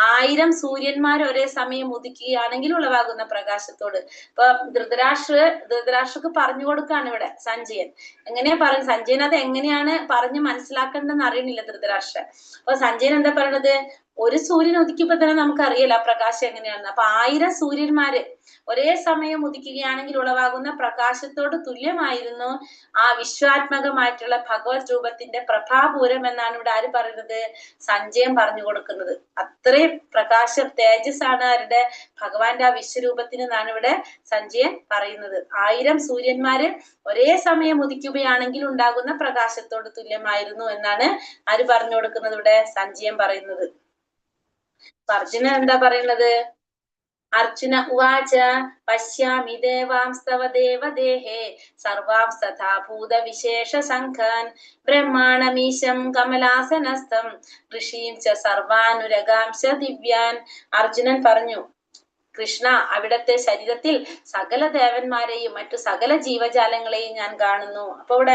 1000 സൂര്യന്മാർ ഒരേ സമയം ഉദിക്കുകയാണെങ്കിൽ ഉളവാകുന്ന പ്രകാശത്തോട്. ഇപ്പൊ ധൃതരാഷ്ട്രക്ക് പറഞ്ഞു കൊടുക്കാണ് ഇവിടെ സഞ്ജയൻ. എങ്ങനെയാ പറയുന്നത്? സഞ്ജയൻ അത് എങ്ങനെയാണ് പറഞ്ഞ് മനസ്സിലാക്കേണ്ടതെന്ന് അറിയണില്ല ധൃതരാഷ്ട്രൻ. അപ്പൊ സഞ്ജയൻ എന്താ പറയണത്? ഒരു സൂര്യൻ ഉദിക്കുമ്പോ തന്നെ നമുക്കറിയില്ല ആ പ്രകാശം എങ്ങനെയാണെന്ന്. അപ്പൊ 1000 സൂര്യന്മാര് ഒരേ സമയം ഉദിക്കുകയാണെങ്കിൽ ഉളവാകുന്ന പ്രകാശത്തോട് തുല്യമായിരുന്നു ആ വിശ്വാത്മകമായിട്ടുള്ള ഭഗവത് രൂപത്തിന്റെ പ്രഭാപൂരം എന്നാണ് ഇവിടെ ആര് പറയുന്നത്? സഞ്ജയൻ പറഞ്ഞു കൊടുക്കുന്നത്. അത്രയും പ്രകാശം തേജസ് ആണ് ആരുടെ? ഭഗവാന്റെ ആ വിശ്വരൂപത്തിന് എന്നാണ് ഇവിടെ സഞ്ജയൻ പറയുന്നത്. 1000 സൂര്യന്മാര് ഒരേ സമയം ഉദിക്കുകയാണെങ്കിൽ ഉണ്ടാകുന്ന പ്രകാശത്തോട് തുല്യമായിരുന്നു എന്നാണ് ആര് പറഞ്ഞു കൊടുക്കുന്നത്? ഇവിടെ സഞ്ജയൻ പറയുന്നത്. അർജുനൻ എന്താ പറയുന്നത്? അർജുന ഉവാച പശ്യാമി ദേവാംസ്തവ ദേവദേഹേ സർവാംസ് തഥാ ഭൂതവിശേഷ സംഘാൻ ബ്രഹ്മാണമീശം കമലാസനസ്ഥം ഋഷീം ച സർവാനുരഗാംശ ദിവ്യാൻ. അർജുനൻ പറഞ്ഞു, കൃഷ്ണ, അവിടത്തെ ശരീരത്തിൽ സകല ദേവന്മാരെയും മറ്റു സകല ജീവജാലങ്ങളെയും ഞാൻ കാണുന്നു. അപ്പൊ ഇവിടെ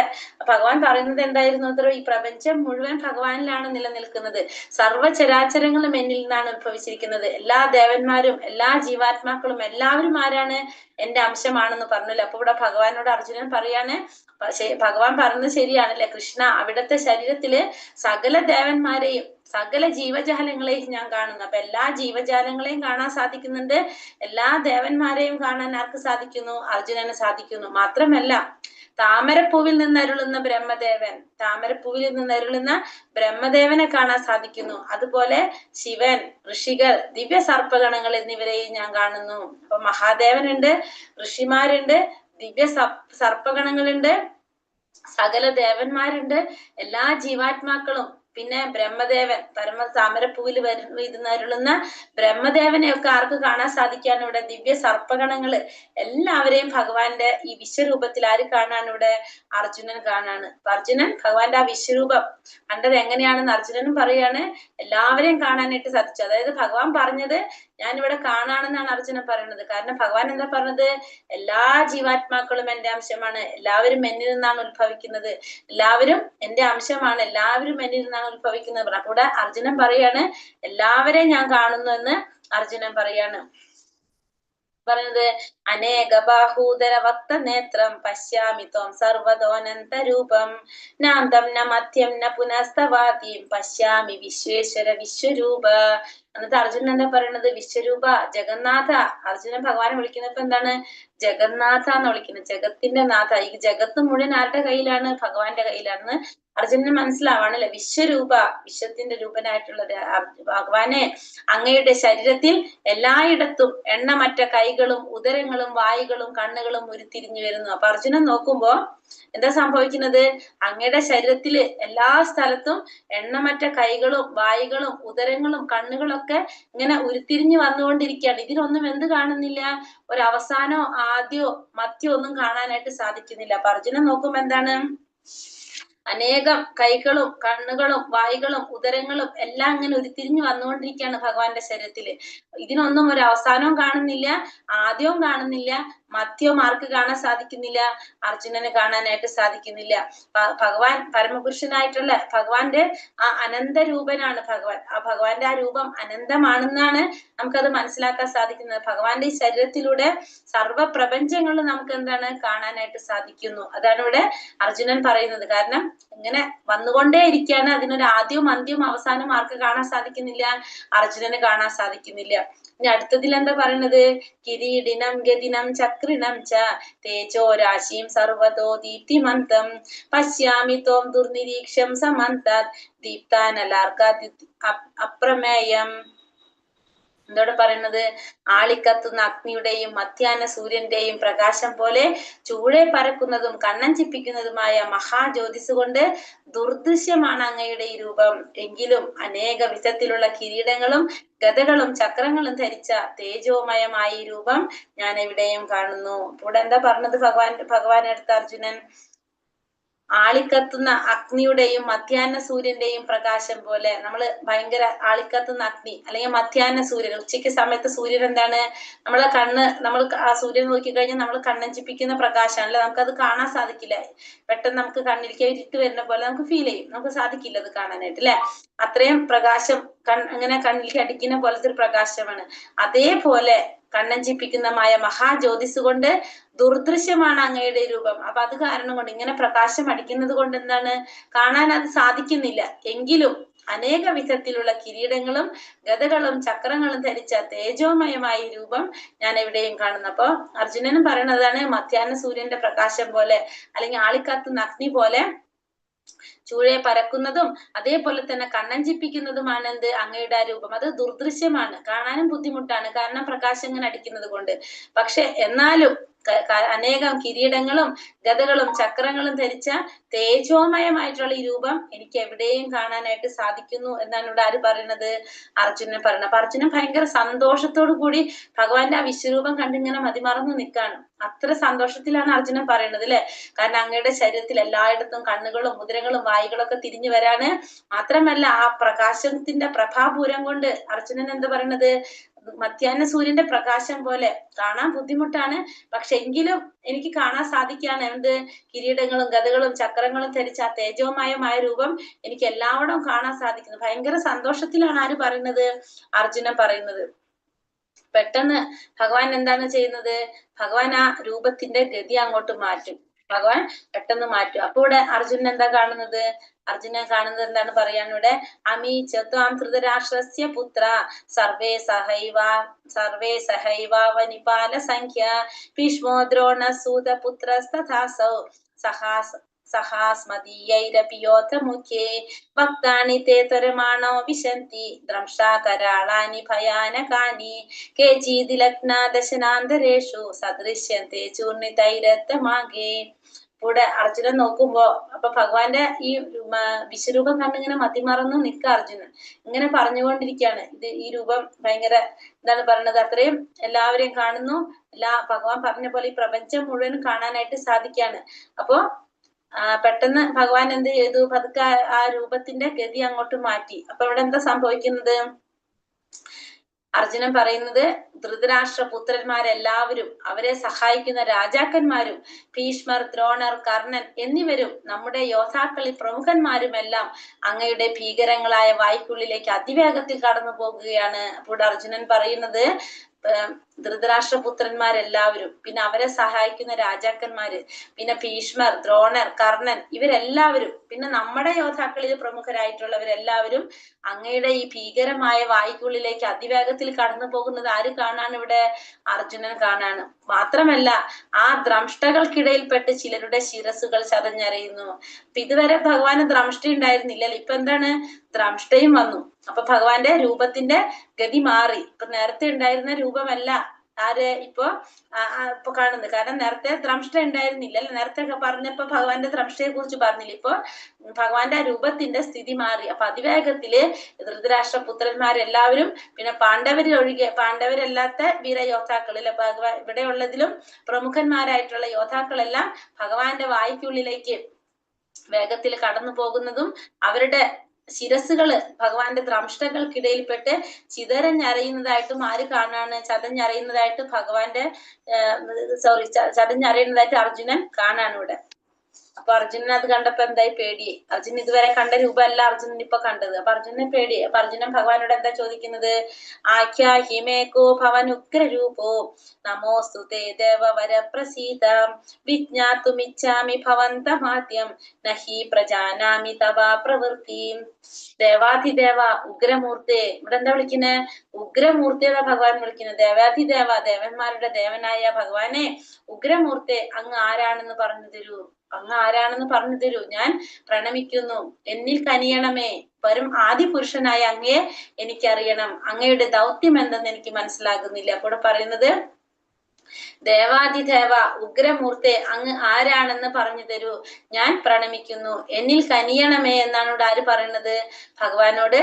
ഭഗവാൻ പറയുന്നത് എന്തായിരുന്നു? അത്ര ഈ പ്രപഞ്ചം മുഴുവൻ ഭഗവാനിലാണ് നിലനിൽക്കുന്നത്. സർവ്വചരാചരങ്ങളും എന്നിൽ നിന്നാണ് ഉത്ഭവിച്ചിരിക്കുന്നത്. എല്ലാ ദേവന്മാരും എല്ലാ ജീവാത്മാക്കളും എല്ലാവരും ആരാണ്? എന്റെ അംശമാണെന്ന് പറഞ്ഞല്ലോ. അപ്പൊ ഇവിടെ ഭഗവാനോട് അർജുനൻ പറയാണ്, ഭഗവാൻ പറഞ്ഞത് ശരിയാണല്ലേ കൃഷ്ണ, അവിടത്തെ ശരീരത്തില് സകല ദേവന്മാരെയും സകല ജീവജാലങ്ങളെയും ഞാൻ കാണുന്നു. അപ്പൊ എല്ലാ ജീവജാലങ്ങളെയും കാണാൻ സാധിക്കുന്നുണ്ട്. എല്ലാ ദേവന്മാരെയും കാണാൻ ആർക്ക് സാധിക്കുന്നു? അർജുനന് സാധിക്കുന്നു. മാത്രമല്ല, താമരപ്പൂവിൽ നിന്നരുളുന്ന ബ്രഹ്മദേവനെ കാണാൻ സാധിക്കുന്നു. അതുപോലെ ശിവൻ, ഋഷികൾ, ദിവ്യ സർപ്പഗണങ്ങൾ എന്നിവരെയും ഞാൻ കാണുന്നു. അപ്പൊ മഹാദേവനുണ്ട്, ഋഷിമാരുണ്ട്, ദിവ്യ സർപ്പഗണങ്ങളുണ്ട്, സകല ദേവന്മാരുണ്ട്, എല്ലാ ജീവാത്മാക്കളും, പിന്നെ ബ്രഹ്മദേവൻ, താമരപ്പൂവിൽ ഇരുന്നരുളുന്ന ബ്രഹ്മദേവനെ ഒക്കെ ആർക്ക് കാണാൻ സാധിക്കാണ്? ഇവിടെ ദിവ്യ സർപ്പഗണങ്ങള് എല്ലാവരെയും ഭഗവാന്റെ ഈ വിശ്വരൂപത്തിൽ ആര് കാണാൻ? ഇവിടെ അർജുനൻ കാണാണ്. അർജുനൻ ഭഗവാന്റെ ആ വിശ്വരൂപം കണ്ടത് എങ്ങനെയാണെന്ന് അർജുനനും പറയാണ്. എല്ലാവരെയും കാണാനായിട്ട് സാധിച്ചു. അതായത് ഭഗവാൻ പറഞ്ഞത് ഞാൻ ഇവിടെ കാണാണെന്നാണ് അർജുനൻ പറയുന്നത്. കാരണം ഭഗവാൻ എന്താ പറഞ്ഞത്? എല്ലാ ജീവാത്മാക്കളും എന്റെ അംശമാണ്, എല്ലാവരും എന്നിൽ നിന്നാണ് ഉത്ഭവിക്കുന്നത്, എല്ലാവരും എന്റെ അംശമാണ്, എല്ലാവരും എന്നിൽ നിന്നാണ് ഉത്ഭവിക്കുന്നത്. അപ്പോൾ അർജുനൻ പറയാണ് എല്ലാവരെയും ഞാൻ കാണുന്നു എന്ന് അർജുനൻ പറയാണ്. പറയുന്നത് അനേക ബാഹൂദര വക്ത നേത്രം പശ്യാമി ത്വം സർവതോനന്ത രൂപം നാന്തം ന മധ്യം ന പുനസ്തവാദീം പശ്യാമി വിശ്വേശ്വര വിശ്വരൂപ. എന്നിട്ട് അർജുനൻ എന്താ പറയുന്നത്? വിശ്വരൂപ, ജഗന്നാഥ. അർജുനൻ ഭഗവാനെ വിളിക്കുന്നപ്പോ എന്താണ്? ജഗന്നാഥ എന്ന് വിളിക്കുന്നത്, ജഗത്തിന്റെ നാഥ. ഈ ജഗത്ത് മുഴുവൻ ആരുടെ കയ്യിലാണ്? ഭഗവാന്റെ കയ്യിലാണ്. അർജുനന് മനസ്സിലാവാണല്ലേ? വിശ്വരൂപ, വിശ്വത്തിന്റെ രൂപനായിട്ടുള്ള ഭഗവാനെ, അങ്ങയുടെ ശരീരത്തിൽ എല്ലായിടത്തും എണ്ണമറ്റ കൈകളും ഉദരങ്ങളും വായുകളും കണ്ണുകളും ഉരുത്തിരിഞ്ഞു വരുന്നു. അപ്പൊ അർജുനൻ നോക്കുമ്പോ എന്താ സംഭവിക്കുന്നത്? അങ്ങയുടെ ശരീരത്തില് എല്ലാ സ്ഥലത്തും എണ്ണമറ്റ കൈകളും വായുകളും ഉദരങ്ങളും കണ്ണുകളൊക്കെ ഇങ്ങനെ ഉരുത്തിരിഞ്ഞു വന്നുകൊണ്ടിരിക്കുകയാണ്. ഇതിനൊന്നും എന്ത് കാണുന്നില്ല? ഒരു അവസാനോ ആദ്യോ മധ്യോ ഒന്നും കാണാനായിട്ട് സാധിക്കുന്നില്ല. അപ്പൊ അർജുനൻ നോക്കുമ്പോ എന്താണ്? അനേകം കൈകളും കണ്ണുകളും വായുകളും ഉദരങ്ങളും എല്ലാം ഇങ്ങനെ ഉരുത്തിരിഞ്ഞു വന്നുകൊണ്ടിരിക്കുകയാണ് ഭഗവാന്റെ ശരീരത്തില്. ഇതിനൊന്നും ഒരു അവസാനവും കാണുന്നില്ല, ആദ്യവും കാണുന്നില്ല, മധ്യവും ആർക്ക് കാണാൻ സാധിക്കുന്നില്ല? അർജുനന് കാണാനായിട്ട് സാധിക്കുന്നില്ല. ഭഗവാൻ പരമപുരുഷനായിട്ടുള്ള ഭഗവാന്റെ ആ അനന്തരൂപനാണ് ഭഗവാൻ. ആ ഭഗവാന്റെ ആ രൂപം അനന്തമാണെന്നാണ് നമുക്കത് മനസ്സിലാക്കാൻ സാധിക്കുന്നത്. ഭഗവാന്റെ ഈ ശരീരത്തിലൂടെ സർവ്വ പ്രപഞ്ചങ്ങളും നമുക്ക് എന്താണ്? കാണാനായിട്ട് സാധിക്കുന്നു. അതാണ് ഇവിടെ അർജുനൻ പറയുന്നത്. കാരണം ഇങ്ങനെ വന്നുകൊണ്ടേ ഇരിക്കുകയാണ്. അതിനൊരു ആദ്യവും അന്ത്യവും അവസാനവും ആർക്ക് കാണാൻ സാധിക്കുന്നില്ല? അർജുനന് കാണാൻ സാധിക്കുന്നില്ല. ഇനി അടുത്തതിൽ എന്താ പറയുന്നത്? കിരീടിനം ഗതിനം ചക്രിണം ച തേജോ രാശിം സർവതോ ദീപ്തിമന്തം പശ്യാമി ത്വം ദുർനിരീക്ഷം സമന്താത് ദീപ്താനലാർക്കാത് അപ്രമേയം. എന്തോടെ പറയുന്നത്? ആളിക്കത്തുന്ന അഗ്നിയുടെയും മധ്യാഹ്ന സൂര്യന്റെയും പ്രകാശം പോലെ ചൂളെ പരക്കുന്നതും കണ്ണൻ ചിപ്പിക്കുന്നതുമായ മഹാജ്യോതിസ് കൊണ്ട് ദുർദൃശ്യമാണ് അങ്ങയുടെ ഈ രൂപം. എങ്കിലും അനേക വിധത്തിലുള്ള കിരീടങ്ങളും ഗദകളും ചക്രങ്ങളും ധരിച്ച തേജോമയമായ ഈ രൂപം ഞാൻ എവിടെയും കാണുന്നു. ഇവിടെ എന്താ പറഞ്ഞത് ഭഗവാൻ അടുത്ത അർജുനൻ? ആളിക്കത്തുന്ന അഗ്നിയുടെയും മധ്യാഹ്ന സൂര്യന്റെയും പ്രകാശം പോലെ. നമ്മൾ ഭയങ്കര ആളിക്കത്തുന്ന അഗ്നി അല്ലെങ്കിൽ മധ്യാഹ്ന സൂര്യൻ, ഉച്ചയ്ക്ക് സമയത്ത് സൂര്യൻ എന്താണ് നമ്മളെ കണ്ണ്, നമ്മൾ ആ സൂര്യൻ നോക്കിക്കഴിഞ്ഞാൽ നമ്മൾ കണ്ണഞ്ചിപ്പിക്കുന്ന പ്രകാശമാണല്ലേ, നമുക്കത് കാണാൻ സാധിക്കില്ല. പെട്ടെന്ന് നമുക്ക് കണ്ണിലേക്ക് ഇരുട്ട് വരുന്ന പോലെ നമുക്ക് ഫീൽ ചെയ്യും, നമുക്ക് സാധിക്കില്ല അത് കാണാനായിട്ട് അല്ലെ. അത്രയും പ്രകാശം അങ്ങനെ കണ്ണിലേക്ക് അടിക്കുന്ന പോലത്തെ ഒരു പ്രകാശമാണ്. അതേപോലെ കണ്ണഞ്ചിപ്പിക്കുന്നമായ മഹാജ്യോതിസ് കൊണ്ട് ദുർദൃശ്യമാണ് അങ്ങയുടെ രൂപം. അപ്പൊ അത് കാരണം കൊണ്ട് ഇങ്ങനെ പ്രകാശം അടിക്കുന്നത് കൊണ്ട് എന്താണ് കാണാൻ അത് സാധിക്കുന്നില്ല. എങ്കിലും അനേക വിധത്തിലുള്ള കിരീടങ്ങളും ഗദകളും ചക്രങ്ങളും ധരിച്ച തേജോമയമായ രൂപം ഞാൻ എവിടെയും കാണുന്നു. അപ്പൊ അർജുനനും പറയുന്നതാണ് മധ്യാഹ്ന സൂര്യന്റെ പ്രകാശം പോലെ അല്ലെങ്കിൽ ആളിക്കത്തുന്ന അഗ്നി പോലെ ചൂഴെ പരക്കുന്നതും അതേപോലെ തന്നെ കണ്ണഞ്ചിപ്പിക്കുന്നതുമാണ് എന്ത് അങ്ങയുടെ ആ രൂപം. അത് ദുർദൃശ്യമാണ്, കാണാനും ബുദ്ധിമുട്ടാണ്, കാരണം പ്രകാശം ഇങ്ങനെ അടിക്കുന്നത് കൊണ്ട്. പക്ഷെ എന്നാലും അനേകം കിരീടങ്ങളും ഗദകളും ചക്രങ്ങളും ധരിച്ച തേജോമയമായിട്ടുള്ള ഈ രൂപം എനിക്ക് എവിടെയും കാണാനായിട്ട് സാധിക്കുന്നു എന്നാണ് ഇവിടെ ആര് പറയുന്നത്? അർജുനൻ പറയുന്നത്. അപ്പൊ അർജുനൻ ഭയങ്കര സന്തോഷത്തോടു കൂടി ഭഗവാന്റെ ആ വിശ്വരൂപം കണ്ടിങ്ങനെ മതിമറന്നു നിൽക്കാണ്. അത്ര സന്തോഷത്തിലാണ് അർജുനൻ പറയുന്നത് അല്ലെ. കാരണം അങ്ങയുടെ ശരീരത്തിൽ എല്ലായിടത്തും കണ്ണുകളും മുദ്രകളും വായുകളൊക്കെ തിരിഞ്ഞു വരാണ്. മാത്രമല്ല ആ പ്രകാശത്തിന്റെ പ്രഭാപൂരം കൊണ്ട് അർജുനൻ എന്താ പറയുന്നത്? മധ്യാഹ്ന സൂര്യന്റെ പ്രകാശം പോലെ കാണാൻ ബുദ്ധിമുട്ടാണ്, പക്ഷെ എങ്കിലും എനിക്ക് കാണാൻ സാധിക്കുകയാണ് എന്ത്? കിരീടങ്ങളും ഗദകളും ചക്രങ്ങളും ധരിച്ച ആ തേജോമയമായ രൂപം എനിക്ക് എല്ലാവരും കാണാൻ സാധിക്കുന്നു. ഭയങ്കര സന്തോഷത്തിലാണ് ആര് പറയുന്നത്? അർജുനൻ പറയുന്നത്. പെട്ടെന്ന് ഭഗവാൻ എന്താണ് ചെയ്യുന്നത്? ഭഗവാൻ ആ രൂപത്തിന്റെ ഗതി അങ്ങോട്ട് മാറ്റും. ഭഗവാൻ പെട്ടെന്ന് മാറ്റും. അപ്പൊ ഇവിടെ അർജുനൻ എന്താ കാണുന്നത്? അർജുനൻ കാണുന്നത് എന്താണ് പറയാനിവിടെ? അമീചത്വാം ധൃതരാഷ്ട്രസ്യ പുത്ര സർവേ സഹൈവാവനിപാല സംഖ്യ ഭീഷ്മോ ദ്രോണ സൂതപുത്രസ്തഥാസൗ സഹാസ്മദീയൈരപിയോധ മുഖ്യേ ഭക്താനി തേ ത്വരമാണോ വിശന്തി ദ്രംഷ്ടാകരാളാനി ഭയാനകാനി കേചിദിലഗ്നാ ദശനാന്തരേഷു സദൃശ്യന്തെ ചൂർണിതൈരത്തമാകെ. ഇവിടെ അർജുനൻ നോക്കുമ്പോ അപ്പൊ ഭഗവാന്റെ ഈ വിശ്വരൂപം കണ്ടിങ്ങനെ മതിമറന്ന് നിൽക്ക അർജുനൻ. ഇങ്ങനെ പറഞ്ഞുകൊണ്ടിരിക്കുകയാണ്. ഈ രൂപം ഭയങ്കര എന്താണ് പറയുന്നത്? അത്രയും എല്ലാവരെയും കാണുന്നു. ഭഗവാൻ പറഞ്ഞ പോലെ ഈ പ്രപഞ്ചം മുഴുവൻ കാണാനായിട്ട് സാധിക്കാണ്. അപ്പോ പെട്ടെന്ന് ഭഗവാൻ എന്ത് ചെയ്തു? പതുക്കെ ആ രൂപത്തിന്റെ ഗതി അങ്ങോട്ട് മാറ്റി. അപ്പൊ ഇവിടെ എന്താ സംഭവിക്കുന്നത്? അർജുനൻ പറയുന്നത് ധൃതരാഷ്ട്ര പുത്രന്മാരെല്ലാവരും അവരെ സഹായിക്കുന്ന രാജാക്കന്മാരും ഭീഷ്മർ, ദ്രോണർ, കർണൻ എന്നിവരും നമ്മുടെ യോദ്ധാക്കളിൽ പ്രമുഖന്മാരുമെല്ലാം അങ്ങയുടെ ഭീകരങ്ങളായ വായ്ക്കുള്ളിലേക്ക് അതിവേഗത്തിൽ കടന്നു പോകുകയാണ്. അപ്പോൾ അർജുനൻ പറയുന്നത് ധൃതരാഷ്ട്രപുത്രന്മാരെല്ലാവരും, പിന്നെ അവരെ സഹായിക്കുന്ന രാജാക്കന്മാര്, പിന്നെ ഭീഷ്മർ, ദ്രോണർ, കർണൻ ഇവരെല്ലാവരും, പിന്നെ നമ്മുടെ യോദ്ധാക്കളിൽ പ്രമുഖരായിട്ടുള്ളവരെല്ലാവരും അങ്ങയുടെ ഈ ഭീകരമായ വായ്ക്കുള്ളിലേക്ക് അതിവേഗത്തിൽ കടന്നു പോകുന്നത് ആര് കാണാണ്? ഇവിടെ അർജുനൻ കാണാണ്. മാത്രമല്ല ആ ദ്രംഷ്ടകൾക്കിടയിൽപ്പെട്ട് ചിലരുടെ ശിരസുകൾ ചതഞ്ഞറിയുന്നു. അപ്പൊ ഇതുവരെ ഭഗവാന് ദ്രംഷ്ട ഉണ്ടായിരുന്നില്ലല്ലോ, ഇപ്പൊ എന്താണ്? ദ്രംഷ്ടയും വന്നു. അപ്പൊ ഭഗവാന്റെ രൂപത്തിന്റെ ഗതി മാറി. ഇപ്പൊ നേരത്തെ ഉണ്ടായിരുന്ന രൂപമല്ല ആര് ഇപ്പൊ കാണുന്നത്. കാരണം നേരത്തെ ദ്രംഷ്ട ഉണ്ടായിരുന്നില്ല അല്ലെ. നേരത്തെ പറഞ്ഞപ്പോ ഭഗവാന്റെ ദ്രംഷ്ടയെ കുറിച്ച് പറഞ്ഞില്ല. ഇപ്പൊ ഭഗവാന്റെ ആ രൂപത്തിന്റെ സ്ഥിതി മാറി. അപ്പൊ അതിവേഗത്തില് ധൃതരാഷ്ട്ര പുത്രന്മാരെല്ലാവരും, പിന്നെ പാണ്ഡവരല്ലാത്ത വീരയോദ്ധാക്കൾ അല്ലെ, ഭഗവാൻ ഇവിടെ ഉള്ളതിലും പ്രമുഖന്മാരായിട്ടുള്ള യോദ്ധാക്കളെല്ലാം ഭഗവാന്റെ വായ്ക്കുള്ളിലേക്ക് വേഗത്തിൽ കടന്നു പോകുന്നതും അവരുടെ ശിരസുകള് ഭഗവാന്റെ ദ്രംഷ്ടകൾക്കിടയിൽപ്പെട്ട് ചിതറഞ്ഞറിയുന്നതായിട്ടും ആര് കാണാണ്? ചതഞ്ഞറിയുന്നതായിട്ട് ഭഗവാന്റെ ചതഞ്ഞറിയുന്നതായിട്ട് അർജുനൻ കാണാണ് ഇവിടെ. അപ്പൊ അർജുനൻ അത് കണ്ടപ്പോ എന്തായി? പേടിയെ. അർജുനൻ ഇതുവരെ കണ്ട രൂപമല്ല അർജുനൻ ഇപ്പൊ കണ്ടത്. അപ്പൊ അർജുനൻ പേടിയെ. അപ്പൊ അർജുനൻ ഭഗവാനോട് എന്താ ചോദിക്കുന്നത്? ആഖ്യാഹിമേകോ ഭവൻ ഉഗ്രരൂപോ നമോസ്തുതേ ദേവവര പ്രസീത വിജ്ഞാതുമിച്ഛാമി ഭവന്തമാദ്യം നഹി പ്രജാനാമി തവ പ്രവൃത്തി. ദേവാധിദേവ ഉഗ്രമൂർത്തിയെ. ഇവിടെ എന്താ വിളിക്കുന്നത്? ഉഗ്രമൂർത്തിയെ ഭഗവാൻ വിളിക്കുന്നത്. ദേവാധിദേവ, ദേവന്മാരുടെ ദേവനായ ഭഗവാനെ, ഉഗ്രമൂർത്തിയെ അങ്ങ് ആരാണെന്ന് പറഞ്ഞു തരൂ. അങ്ങ് ആരാണെന്ന് പറഞ്ഞു തരൂ, ഞാൻ പ്രണമിക്കുന്നു. എന്നിൽ കനിയണമേ. വരും ആദിപുരുഷനായ അങ്ങയെ എനിക്കറിയണം. അങ്ങയുടെ ദൗത്യം എന്തെന്ന് എനിക്ക് മനസ്സിലാകുന്നില്ല. അപ്പോൾ പറയുന്നത് ദേവാധിദേവ ഉഗ്രമൂർത്തെ അങ്ങ് ആരാണെന്ന് പറഞ്ഞു തരൂ, ഞാൻ പ്രണമിക്കുന്നു. എന്നിൽ കനിയണമേ എന്നാണ് ഇവിടെ ആര് പറയുന്നത്? ഭഗവാനോട്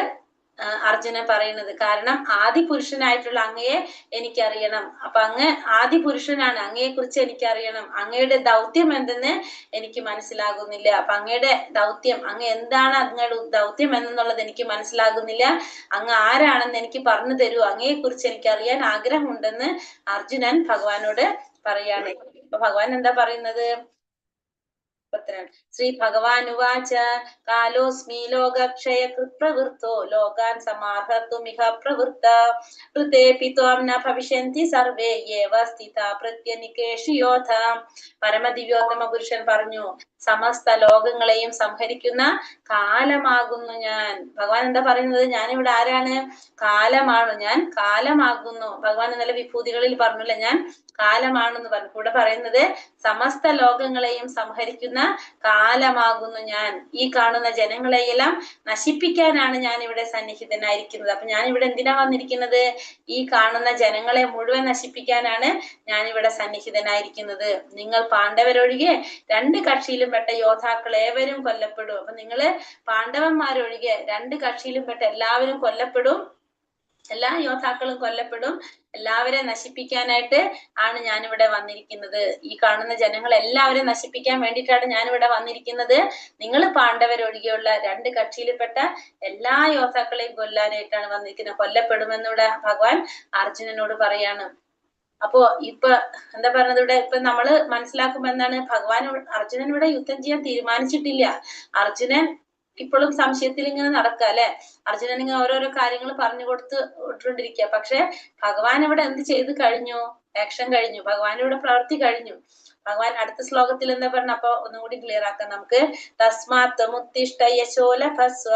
അർജുനൻ പറയുന്നത്. കാരണം ആദി പുരുഷനായിട്ടുള്ള അങ്ങയെ എനിക്കറിയണം. അപ്പൊ അങ്ങ് ആദി പുരുഷനാണ്, അങ്ങയെ കുറിച്ച് എനിക്കറിയണം. അങ്ങയുടെ ദൗത്യം എന്തെന്ന് എനിക്ക് മനസ്സിലാകുന്നില്ല. അപ്പൊ അങ്ങയുടെ ദൗത്യം, അങ്ങ് എന്താണ് അങ്ങയുടെ ദൗത്യം എന്നുള്ളത് എനിക്ക് മനസ്സിലാകുന്നില്ല. അങ്ങ് ആരാണെന്ന് എനിക്ക് പറഞ്ഞു തരൂ, അങ്ങയെ കുറിച്ച് എനിക്ക് അറിയാൻ ആഗ്രഹമുണ്ടെന്ന് അർജുനൻ ഭഗവാനോട് പറയാണ്. അപ്പൊ ഭഗവാൻ എന്താ പറയുന്നത്? ശ്രീ ഭഗവാനുവാച കാലോസ്മി ലോകക്ഷയകൃത് പ്രവൃത്തോ ലോകാൻ സമാഹർത്തുമിഹ പ്രവൃത്ത ഋതേപി ത്വാം ന ഭവിഷ്യന്തി സർവേ യേവ സ്ഥിതാ പ്രത്യനികേഷു യോധ. പരമദിവ്യോത്തമ പുരുഷൻ പറഞ്ഞു, സമസ്ത ലോകങ്ങളെയും സംഹരിക്കുന്ന കാലമാകുന്നു ഞാൻ. ഭഗവാൻ എന്താ പറയുന്നത്? ഞാനിവിടെ ആരാണ്? കാലമാണ്, ഞാൻ കാലമാകുന്നു. ഭഗവാൻ ഇന്നലെ വിഭൂതികളിൽ പറഞ്ഞില്ല, ഞാൻ കാലമാണെന്ന് പറഞ്ഞു. ഇവിടെ പറയുന്നത് സമസ്ത ലോകങ്ങളെയും സംഹരിക്കുന്ന കാലമാകുന്നു ഞാൻ. ഈ കാണുന്ന ജനങ്ങളെയെല്ലാം നശിപ്പിക്കാനാണ് ഞാൻ ഇവിടെ സന്നിഹിതനായിരിക്കുന്നത്. അപ്പൊ ഞാൻ ഇവിടെ എന്തിനാ വന്നിരിക്കുന്നത്? ഈ കാണുന്ന ജനങ്ങളെ മുഴുവൻ നശിപ്പിക്കാനാണ് ഞാൻ ഇവിടെ സന്നിഹിതനായിരിക്കുന്നത്. നിങ്ങൾ പാണ്ഡവരൊഴികെ രണ്ട് കക്ഷിയിലും പെട്ട യോദ്ധാക്കൾ ഏവരും കൊല്ലപ്പെടും. അപ്പൊ നിങ്ങള് പാണ്ഡവന്മാരൊഴികെ രണ്ട് കക്ഷിയിലും പെട്ട എല്ലാവരും കൊല്ലപ്പെടും, എല്ലാ യോദ്ധാക്കളും കൊല്ലപ്പെടും. എല്ലാവരെ നശിപ്പിക്കാനായിട്ട് ആണ് ഞാനിവിടെ വന്നിരിക്കുന്നത്. ഈ കാണുന്ന ജനങ്ങൾ എല്ലാവരും നശിപ്പിക്കാൻ വേണ്ടിയിട്ടാണ് ഞാനിവിടെ വന്നിരിക്കുന്നത്. നിങ്ങൾ പാണ്ഡവരൊഴികെയുള്ള രണ്ട് കക്ഷിയിൽപ്പെട്ട എല്ലാ യോദ്ധാക്കളെയും കൊല്ലാനായിട്ടാണ് വന്നിരിക്കുന്നത്. കൊല്ലപ്പെടുമെന്നിവിടെ ഭഗവാൻ അർജുനനോട് പറയാണ്. അപ്പോ ഇപ്പൊ എന്താ പറയുന്നത്? ഇവിടെ ഇപ്പൊ നമ്മള് മനസ്സിലാക്കുമ്പോ എന്താണ്? ഭഗവാൻ അർജുനൻ ഇവിടെ യുദ്ധം ചെയ്യാൻ തീരുമാനിച്ചിട്ടില്ല. അർജുനൻ ഇപ്പോഴും സംശയത്തിൽ ഇങ്ങനെ നടക്കുക അല്ലെ. അർജുനൻ ഇങ്ങനെ ഓരോരോ കാര്യങ്ങൾ പറഞ്ഞു കൊടുത്തുകൊണ്ടിരിക്കുക. പക്ഷെ ഭഗവാൻ ഇവിടെ എന്ത് ചെയ്ത് കഴിഞ്ഞു? ആക്ഷൻ കഴിഞ്ഞു. ഭഗവാൻ ഇവിടെ പ്രവൃത്തി കഴിഞ്ഞു. ഭഗവാൻ അടുത്ത ശ്ലോകത്തിൽ എന്താ പറഞ്ഞ? അപ്പൊ ഒന്നും കൂടി ക്ലിയർ ആക്കാം നമുക്ക്. തസ്മാത് മുത്തിഷ്ഠ യശോലഭസ്വ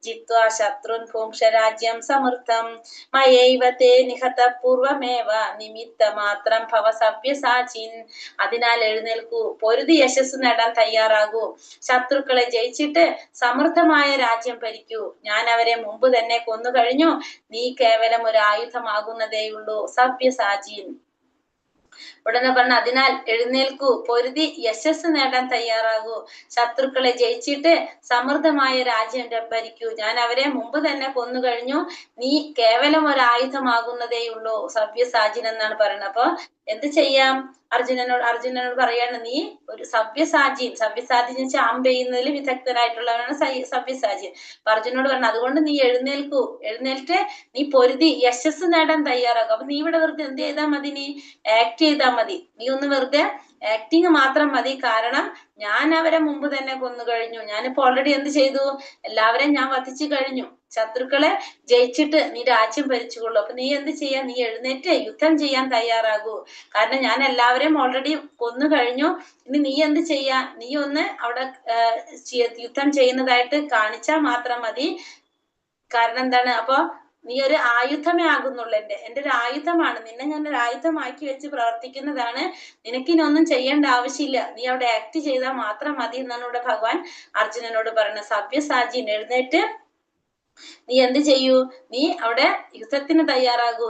ജിത്വാ ശത്രുൻ ഭൂംക്ഷ രാജ്യം സമൃദ്ധം മയൈവ തേ നിഹത പൂർവമേവ നിമിത്ത മാത്രം ഭവ സവ്യസാചിൻ. അതിനാൽ എഴുന്നേൽക്കൂ, പൊരുതി യശസ് നേടാൻ തയ്യാറാകൂ, ശത്രുക്കളെ ജയിച്ചിട്ട് സമൃദ്ധമായ രാജ്യം ഭരിക്കൂ. ഞാൻ അവരെ മുമ്പ് തന്നെ കൊന്നു കഴിഞ്ഞു, നീ കേവലം ഒരു ആയുധമാകുന്നതേയുള്ളൂ, സവ്യസാചിൻ. ഉടനെ പറഞ്ഞ, അതിനാൽ എഴുന്നേൽക്കൂ, പൊരുതി യശസ് നേടാൻ തയ്യാറാകൂ, ശത്രുക്കളെ ജയിച്ചിട്ട് സമൃദ്ധമായ രാജ്യം ഭരിക്കൂ. ഞാൻ അവരെ മുമ്പ് തന്നെ കൊന്നു കഴിഞ്ഞു, നീ കേവലം ഒരു ആയുധമാകുന്നതേയുള്ളൂ, സവ്യസാചിൻ എന്നാണ് പറയുന്നത്. അപ്പൊ എന്ത് ചെയ്യാം? അർജുനനോട് പറയാണ്, നീ ഒരു സവ്യസാചിൻ. സവ്യസാചിൻ എന്ന് വെച്ചാൽ അമ്പെയ്യുന്നതിൽ വിദഗ്ധനായിട്ടുള്ളവരാണ് സവ്യസാചിൻ. അർജുനോട് പറഞ്ഞു, അതുകൊണ്ട് നീ എഴുന്നേൽക്കൂ, എഴുന്നേൽറ്റ് നീ പൊരുതി യശസ് നേടാൻ തയ്യാറാകും. അപ്പൊ നീ ഇവിടെ വെറുതെ എന്ത് ചെയ്താൽ മതി? നീ ആക്ട് ചെയ്താൽ മതി. നീ ഒന്ന് വെറുതെ ആക്ടിങ് മാത്രം മതി. കാരണം ഞാൻ അവരെ മുമ്പ് തന്നെ കൊന്നു കഴിഞ്ഞു. ഞാനിപ്പോ ഓൾറെഡി എന്ത് ചെയ്തു? എല്ലാവരെയും ഞാൻ വധിച്ചു കഴിഞ്ഞു. ശത്രുക്കളെ ജയിച്ചിട്ട് നീ രാജ്യം ഭരിച്ചുകൊള്ളു. അപ്പൊ നീ എന്ത് ചെയ്യാ? നീ എഴുന്നേറ്റ് യുദ്ധം ചെയ്യാൻ തയ്യാറാകൂ. കാരണം ഞാൻ എല്ലാവരെയും ഓൾറെഡി കൊന്നു കഴിഞ്ഞു. ഇനി നീ എന്ത് ചെയ്യാ? നീ ഒന്ന് അവിടെ യുദ്ധം ചെയ്യുന്നതായിട്ട് കാണിച്ചാൽ മാത്രം മതി. കാരണം എന്താണ്? അപ്പൊ നീ ഒരു ആയുധമേ ആകുന്നുള്ളൂ. എന്റെ ഒരു ആയുധമാണ്. നിന്നെ ഞാൻ ഒരു ആയുധമാക്കി വെച്ച് പ്രവർത്തിക്കുന്നതാണ്. നിനക്കിനൊന്നും ചെയ്യേണ്ട ആവശ്യമില്ല. നീ അവിടെ ആക്ട് ചെയ്താൽ മാത്രം മതി എന്നാണ് ഇവിടെ ഭഗവാൻ അർജുനനോട് പറയുന്നത്. സവ്യസാചിൻ, എഴുന്നേറ്റ് നീ എന്ത് ചെയ്യൂ? നീ അവിടെ യുദ്ധത്തിന് തയ്യാറാകൂ,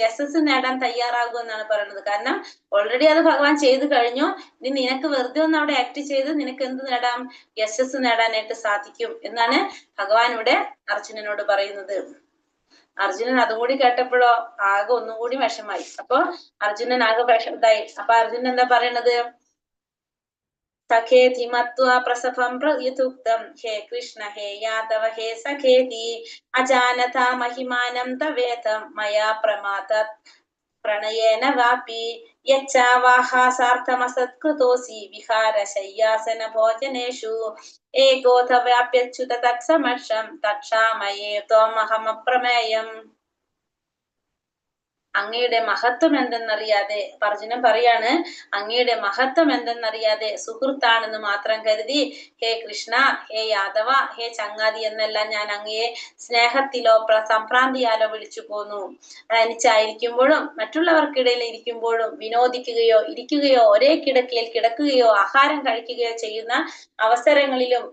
യശസ് നേടാൻ തയ്യാറാകൂ എന്നാണ് പറയുന്നത്. കാരണം ഓൾറെഡി അത് ഭഗവാൻ ചെയ്തു കഴിഞ്ഞു. ഇനി നിനക്ക് വെറുതെ ഒന്ന് അവിടെ ആക്ട് ചെയ്ത് നിനക്ക് എന്ത് നേടാം? യശസ് നേടാനായിട്ട് സാധിക്കും എന്നാണ് ഭഗവാൻ ഇവിടെ അർജുനനോട് പറയുന്നത്. അർജുനൻ അതും കൂടി കേട്ടപ്പോഴോ ആകെ ഒന്നും കൂടി വിഷമായി. അപ്പൊ അർജുനൻ ആകെ വിഷമതായി. അപ്പൊ അർജുനൻ എന്താ പറയണത്? സഖേതി മത്വാ പ്രസഭം പ്രയുക്തം ഹേ കൃഷ്ണ ഹേ യാദവ ഹേ സഖേതി അജാനത മഹിമാനം തവേദം മയാ പ്രമാദാത് പ്രണയേന വാപി യച്ഛാവാഹാസാർത്ഥമസത്കൃതോസി വിഹാര ശയ്യാസന ഭോജനേഷു ഏകോധ വ്യാപ്യച്യുത തത്സമക്ഷം തക്ഷാമയേ ത്വമഹമപ്രമേയം. അങ്ങയുടെ മഹത്വം എന്തെന്നറിയാതെ, അർജുനൻ പറയാണ്, അങ്ങയുടെ മഹത്വം എന്തെന്നറിയാതെ സുഹൃത്താണെന്ന് മാത്രം കരുതി ഹേ കൃഷ്ണ, ഹേ യാദവ, ഹേ ചങ്ങാതി എന്നെല്ലാം ഞാൻ അങ്ങയെ സ്നേഹത്തിലോ സംഭ്രാന്തിയാലോ വിളിച്ചു പോന്നു. തനിച്ചായിരിക്കുമ്പോഴും മറ്റുള്ളവർക്കിടയിൽ ഇരിക്കുമ്പോഴും വിനോദിക്കുകയോ ഇരിക്കുകയോ ഒരേ കിടക്കയിൽ കിടക്കുകയോ ആഹാരം കഴിക്കുകയോ ചെയ്യുന്ന അവസരങ്ങളിലും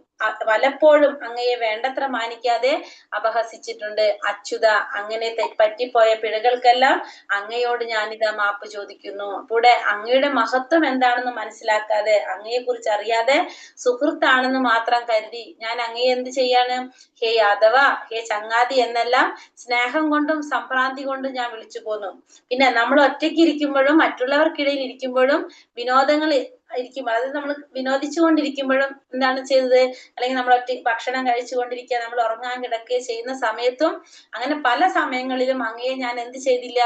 പലപ്പോഴും അങ്ങയെ വേണ്ടത്ര മാനിക്കാതെ അപഹസിച്ചിട്ടുണ്ട്. അച്യുത, അങ്ങനെ പറ്റിപ്പോയ പിഴകൾക്കെല്ലാം അങ്ങയോട് ഞാനിതാ മാപ്പ് ചോദിക്കുന്നു. കൂടെ അങ്ങയുടെ മഹത്വം എന്താണെന്ന് മനസ്സിലാക്കാതെ, അങ്ങയെ കുറിച്ച് അറിയാതെ സുഹൃത്താണെന്ന് മാത്രം കരുതി ഞാൻ അങ്ങയെ എന്ത് ചെയ്യാണ്? ഹേ യാദവ, ഹേ ചങ്ങാതി എന്നെല്ലാം സ്നേഹം കൊണ്ടും സംഭ്രാന്തി കൊണ്ടും ഞാൻ വിളിച്ചു പോന്നു. പിന്നെ നമ്മൾ ഒറ്റയ്ക്ക് ഇരിക്കുമ്പോഴും മറ്റുള്ളവർക്കിടയിൽ ഇരിക്കുമ്പോഴും വിനോദങ്ങൾ ഇരിക്കുമ്പോൾ, അത് നമ്മൾ വിനോദിച്ചുകൊണ്ടിരിക്കുമ്പോഴും എന്താണ് ചെയ്തത്? അല്ലെങ്കിൽ നമ്മൾ ഭക്ഷണം കഴിച്ചുകൊണ്ടിരിക്കുക, നമ്മൾ ഉറങ്ങാൻ കിടക്കുക ചെയ്യുന്ന സമയത്തും അങ്ങനെ പല സമയങ്ങളിലും അങ്ങയെ ഞാൻ എന്ത് ചെയ്തില്ല?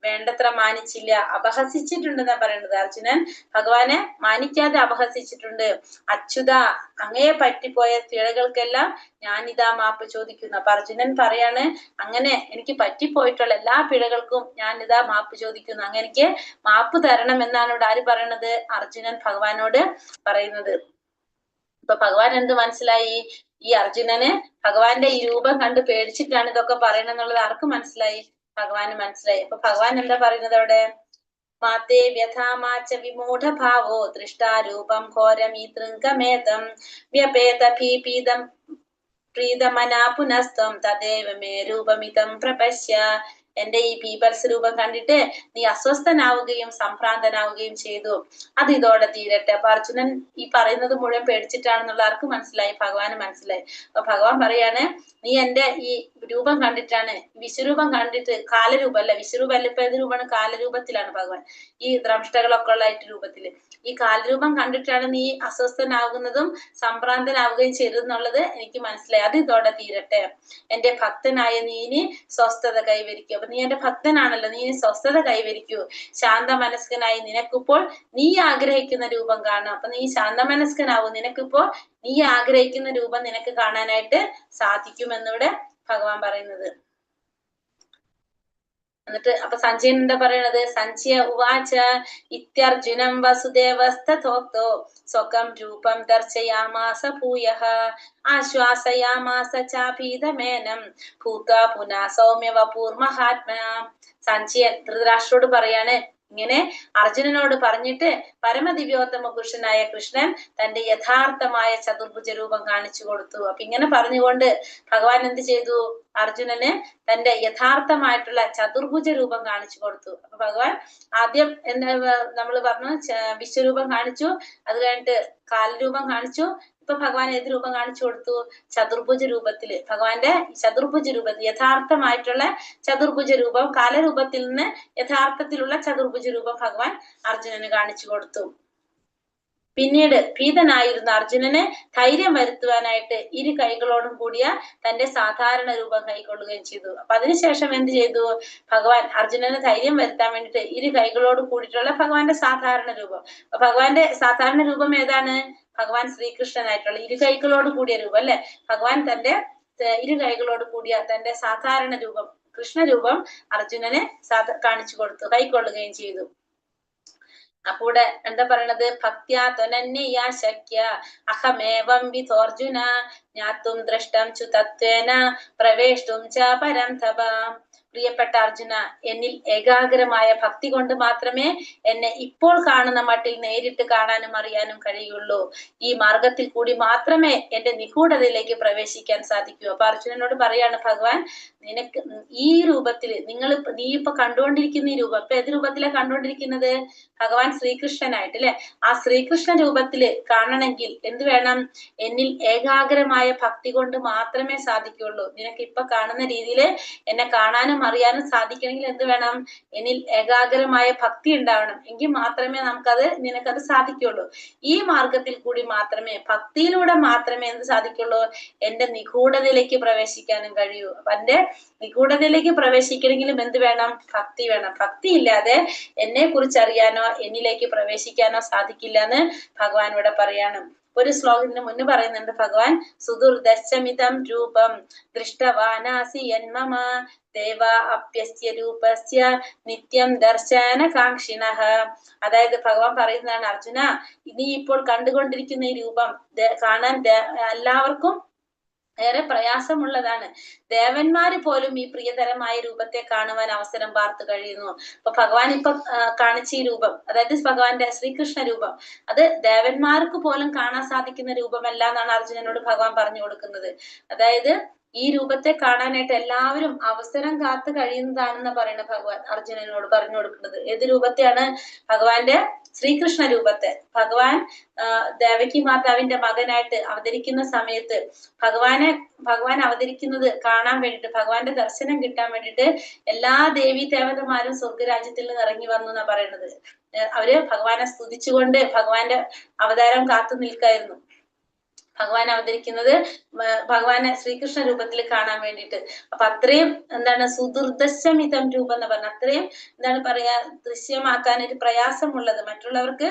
വേണ്ടത്ര മാനിച്ചില്ല, അപഹസിച്ചിട്ടുണ്ടെന്നാ പറയുന്നത്. അർജുനൻ ഭഗവാനെ മാനിക്കാതെ അപഹസിച്ചിട്ടുണ്ട്. അച്യുത, അങ്ങയെ പറ്റിപ്പോയ പിഴകൾക്കെല്ലാം ഞാനിതാ മാപ്പ് ചോദിക്കുന്നു. അപ്പൊ അർജുനൻ പറയാണ്, അങ്ങനെ എനിക്ക് പറ്റിപ്പോയിട്ടുള്ള എല്ലാ പിഴകൾക്കും ഞാൻ ഇതാ മാപ്പ് ചോദിക്കുന്നു, അങ്ങനെ എനിക്ക് മാപ്പ് തരണം എന്നാണ് ഇവിടെ ആര് പറയണത്? അർജുനൻ ഭഗവാനോട് പറയുന്നത്. ഇപ്പൊ ഭഗവാൻ എന്ത് മനസ്സിലായി? ഈ അർജുനന് ഭഗവാന്റെ ഈ രൂപം കണ്ട് പേടിച്ചിട്ടാണ് ഇതൊക്കെ പറയണെന്നുള്ളത് ആർക്ക് മനസ്സിലായി? ഭഗവാന് മനസ്സിലായി. അപ്പൊ ഭഗവാൻ എന്താ പറയുന്നത് അവിടെ? മാതേ വ്യഥാമാച്ച വിമൂഢഭാവോ ദൃഷ്ടാരൂപം ഘോരം ഈ തൃങ്കമേതം വ്യപേത ഭീപീതം പ്രീതമനാ പുനസ്ത്വം തദേവ മേ രൂപമിതം പ്രപശ്യ. എന്റെ ഈ പീപൽസ് രൂപം കണ്ടിട്ട് നീ അസ്വസ്ഥനാവുകയും സംഭ്രാന്തനാവുകയും ചെയ്തു, അത് ഇതോടെ തീരട്ടെ. അപ്പൊ അർജുനൻ ഈ പറയുന്നത് മുഴുവൻ പേടിച്ചിട്ടാണെന്നുള്ള ആർക്ക് മനസ്സിലായി? ഭഗവാന് മനസ്സിലായി. അപ്പൊ ഭഗവാൻ പറയാണ്, നീ എന്റെ ഈ രൂപം കണ്ടിട്ടാണ്, വിശ്വരൂപം കണ്ടിട്ട്, കാലരൂപം അല്ല, വിശ്വരൂപം അല്ല, ഇപ്പൊ ഏത് രൂപമാണ്? കാലരൂപത്തിലാണ് ഭഗവാൻ, ഈ ദ്രംഷ്ടകളൊക്കെ ഉള്ള രൂപത്തില്. ഈ കാലരൂപം കണ്ടിട്ടാണ് നീ അസ്വസ്ഥനാകുന്നതും സംഭ്രാന്തനാവുകയും ചെയ്തെന്നുള്ളത് എനിക്ക് മനസ്സിലായി, അത് ഇതോടെ തീരട്ടെ. എന്റെ ഭക്തനായ നീ ഇനി സ്വസ്ഥത കൈവരിക്കും. അപ്പൊ നീ എന്റെ ഭക്തനാണല്ലോ, നീ ഇനി സ്വസ്ഥത കൈവരിക്കൂ. ശാന്ത മനസ്കനായി നിനക്കിപ്പോൾ നീ ആഗ്രഹിക്കുന്ന രൂപം കാണാം. അപ്പൊ നീ ശാന്ത മനസ്കനാവും, നിനക്കിപ്പോ നീ ആഗ്രഹിക്കുന്ന രൂപം നിനക്ക് കാണാനായിട്ട് സാധിക്കുമെന്നിവിടെ ഭഗവാൻ പറയുന്നത്. എന്നിട്ട് അപ്പൊ സഞ്ജയൻ എന്താ പറയണത്? സഞ്ജയ ഉവാച ഇത്യർജുനം വസുദേവസ്തഥോക്തോ സ്വകം രൂപം ദർശയാമാസ ഭൂയഃ ആശ്വാസയാമാസ ചാഭീതമേനം ഭൂത്വാ പുനഃ സൗമ്യ വപൂർ മഹാത്മന. സഞ്ജയൻ ധൃതരാഷ്ട്രോട് പറയാണ്, ഇങ്ങനെ അർജുനനോട് പറഞ്ഞിട്ട് പരമദിവ്യോത്തമ പുരുഷനായ കൃഷ്ണൻ തന്റെ യഥാർത്ഥമായ ചതുർഭുജ രൂപം കാണിച്ചു കൊടുത്തു. അപ്പൊ ഇങ്ങനെ പറഞ്ഞുകൊണ്ട് ഭഗവാൻ എന്ത് ചെയ്തു? അർജുനന് തന്റെ യഥാർത്ഥമായിട്ടുള്ള ചതുർഭുജ രൂപം കാണിച്ചു കൊടുത്തു. അപ്പൊ ഭഗവാൻ ആദ്യം എന്താ നമ്മൾ പറഞ്ഞു? വിശ്വരൂപം കാണിച്ചു, അത് കഴിഞ്ഞിട്ട് കാലരൂപം കാണിച്ചു. ഇപ്പൊ ഭഗവാൻ ഏത് രൂപം കാണിച്ചു കൊടുത്തു? ചതുർഭുജ രൂപത്തില്. ഭഗവാന്റെ ചതുർഭുജ രൂപത്തിൽ യഥാർത്ഥമായിട്ടുള്ള ചതുർഭുജ രൂപം, കാലരൂപത്തിൽ നിന്ന് യഥാർത്ഥത്തിലുള്ള ചതുർഭുജ രൂപം ഭഗവാൻ അർജുനന് കാണിച്ചു കൊടുത്തു. പിന്നീട് ഭീതനായിരുന്ന അർജുനന് ധൈര്യം വരുത്തുവാനായിട്ട് ഇരു കൈകളോടും കൂടിയ തന്റെ സാധാരണ രൂപം കൈക്കൊള്ളുകയും ചെയ്തു. അപ്പൊ അതിനുശേഷം എന്ത് ചെയ്തു? ഭഗവാൻ അർജുനന് ധൈര്യം വരുത്താൻ വേണ്ടിയിട്ട് ഇരു കൈകളോട് കൂടിയിട്ടുള്ള ഭഗവാന്റെ സാധാരണ രൂപം. ഭഗവാന്റെ സാധാരണ രൂപം ഏതാണ്? ഭഗവാൻ ശ്രീകൃഷ്ണനായിട്ടുള്ള ഇരു കൈകളോട് കൂടിയ രൂപം അല്ലെ. ഭഗവാൻ തന്റെ ഇരു കൈകളോട് കൂടിയ തന്റെ സാധാരണ രൂപം, കൃഷ്ണരൂപം അർജുനന് കാണിച്ചു കൊടുത്തു, കൈക്കൊള്ളുകയും ചെയ്തു. അപ്പൊ ഇവിടെ എന്താ പറയണത്? ഭക്ത്യാ ത്വനന്യയാ ശക്യ അഹമേവം വിധോർജുന ജ്ഞാതും ദൃഷ്ടം ചു തത്വേന പ്രവേഷ്ടും ച പരം തപ. പ്രിയപ്പെട്ട അർജുന, എന്നിൽ ഏകാഗ്രമായ ഭക്തി കൊണ്ട് മാത്രമേ എന്നെ ഇപ്പോൾ കാണുന്ന മട്ടിൽ നേരിട്ട് കാണാനും അറിയാനും കഴിയുള്ളൂ. ഈ മാർഗത്തിൽ കൂടി മാത്രമേ എന്റെ നിഗൂഢതയിലേക്ക് പ്രവേശിക്കാൻ സാധിക്കൂ. അപ്പൊ അർജുനനോട് പറയാണ് ഭഗവാൻ, നിനക്ക് ഈ രൂപത്തില് നീ ഇപ്പൊ കണ്ടുകൊണ്ടിരിക്കുന്ന ഈ രൂപം, ഇപ്പൊ ഏത് രൂപത്തിലാണ് കണ്ടുകൊണ്ടിരിക്കുന്നത്? ഭഗവാൻ ശ്രീകൃഷ്ണനായിട്ട് അല്ലെ. ആ ശ്രീകൃഷ്ണ രൂപത്തില് കാണണമെങ്കിൽ എന്ത് വേണം? എന്നിൽ ഏകാഗ്രമായ ഭക്തി കൊണ്ട് മാത്രമേ സാധിക്കുള്ളൂ. നിനക്ക് ഇപ്പൊ കാണുന്ന രീതിയിൽ എന്നെ കാണാനും അറിയാനും സാധിക്കണമെങ്കിൽ എന്ത് വേണം? എന്നിൽ ഏകാഗ്രമായ ഭക്തി ഉണ്ടാവണം. എങ്കിൽ മാത്രമേ നിനക്കത് സാധിക്കുള്ളൂ. ഈ മാർഗത്തിൽ കൂടി മാത്രമേ, ഭക്തിയിലൂടെ മാത്രമേ എന്ത് സാധിക്കുള്ളൂ? എന്റെ നിഗൂഢതയിലേക്ക് പ്രവേശിക്കാനും കഴിയൂ. അപ്പൊ എന്റെ നിഗൂഢതയിലേക്ക് പ്രവേശിക്കണമെങ്കിലും എന്ത് വേണം? ഭക്തി വേണം. ഭക്തി ഇല്ലാതെ എന്നെ കുറിച്ച് അറിയാനോ എന്നിലേക്ക് പ്രവേശിക്കാനോ സാധിക്കില്ല എന്ന് ഭഗവാൻ ഇവിടെ പറയാണ്. ഒരു ശ്ലോകത്തിന് മുന്നേ പറയുന്നുണ്ട് ഭഗവാൻ, സുദുർദശമിതം രൂപം ദൃഷ്ടവാനാസി യന്മമ ദേവ അപ്യസ്യ രൂപസ്യ നിത്യം ദർശന കാംക്ഷിണഃ. അതായത് ഭഗവാൻ പറയുന്നതാണ്, അർജുന, നീ ഇപ്പോൾ കണ്ടുകൊണ്ടിരിക്കുന്ന ഈ രൂപം കാണാൻ എല്ലാവർക്കും ഏറെ പ്രയാസമുള്ളതാണ്. ദേവന്മാര് പോലും ഈ പ്രിയതരമായ രൂപത്തെ കാണുവാൻ അവസരം പാർത്തു കഴിയുന്നു. അപ്പൊ ഭഗവാൻ ഇപ്പൊ കാണിച്ച ഈ രൂപം, അതായത് ഭഗവാന്റെ ശ്രീകൃഷ്ണ രൂപം, അത് ദേവന്മാർക്ക് പോലും കാണാൻ സാധിക്കുന്ന രൂപമല്ല എന്നാണ് അർജുനനോട് ഭഗവാൻ പറഞ്ഞു കൊടുക്കുന്നത്. അതായത് ഈ രൂപത്തെ കാണാനായിട്ട് എല്ലാവരും അവസരം കാത്തു കഴിയുന്നതാണെന്ന് പറയുന്ന ഭഗവാൻ അർജുനനോട് പറഞ്ഞു കൊടുക്കുന്നത്. ഏത് രൂപത്തെയാണ്? ഭഗവാന്റെ ശ്രീകൃഷ്ണ രൂപത്തെ. ഭഗവാൻ ദേവകി മാതാവിന്റെ മകനായിട്ട് അവതരിക്കുന്ന സമയത്ത് ഭഗവാൻ അവതരിക്കുന്നത് കാണാൻ വേണ്ടിട്ട്, ഭഗവാന്റെ ദർശനം കിട്ടാൻ വേണ്ടിട്ട് എല്ലാ ദേവീ ദേവതമാരും സ്വർഗരാജ്യത്തിൽ നിന്ന് ഇറങ്ങി വന്നു എന്നാ പറയുന്നത്. അവര് ഭഗവാനെ സ്തുതിച്ചുകൊണ്ട് ഭഗവാന്റെ അവതാരം കാത്തു നിൽക്കായിരുന്നു. ഭഗവാൻ അവതരിക്കുന്നത് ഭഗവാനെ ശ്രീകൃഷ്ണ രൂപത്തിൽ കാണാൻ വേണ്ടിയിട്ട്. അപ്പൊ അത്രയും എന്താണ് സുദുർദശമിതം രൂപം എന്ന് പറഞ്ഞ, അത്രയും എന്താണ് പറയാ, ദൃശ്യമാക്കാനായിട്ട് പ്രയാസമുള്ളത്, മറ്റുള്ളവർക്ക്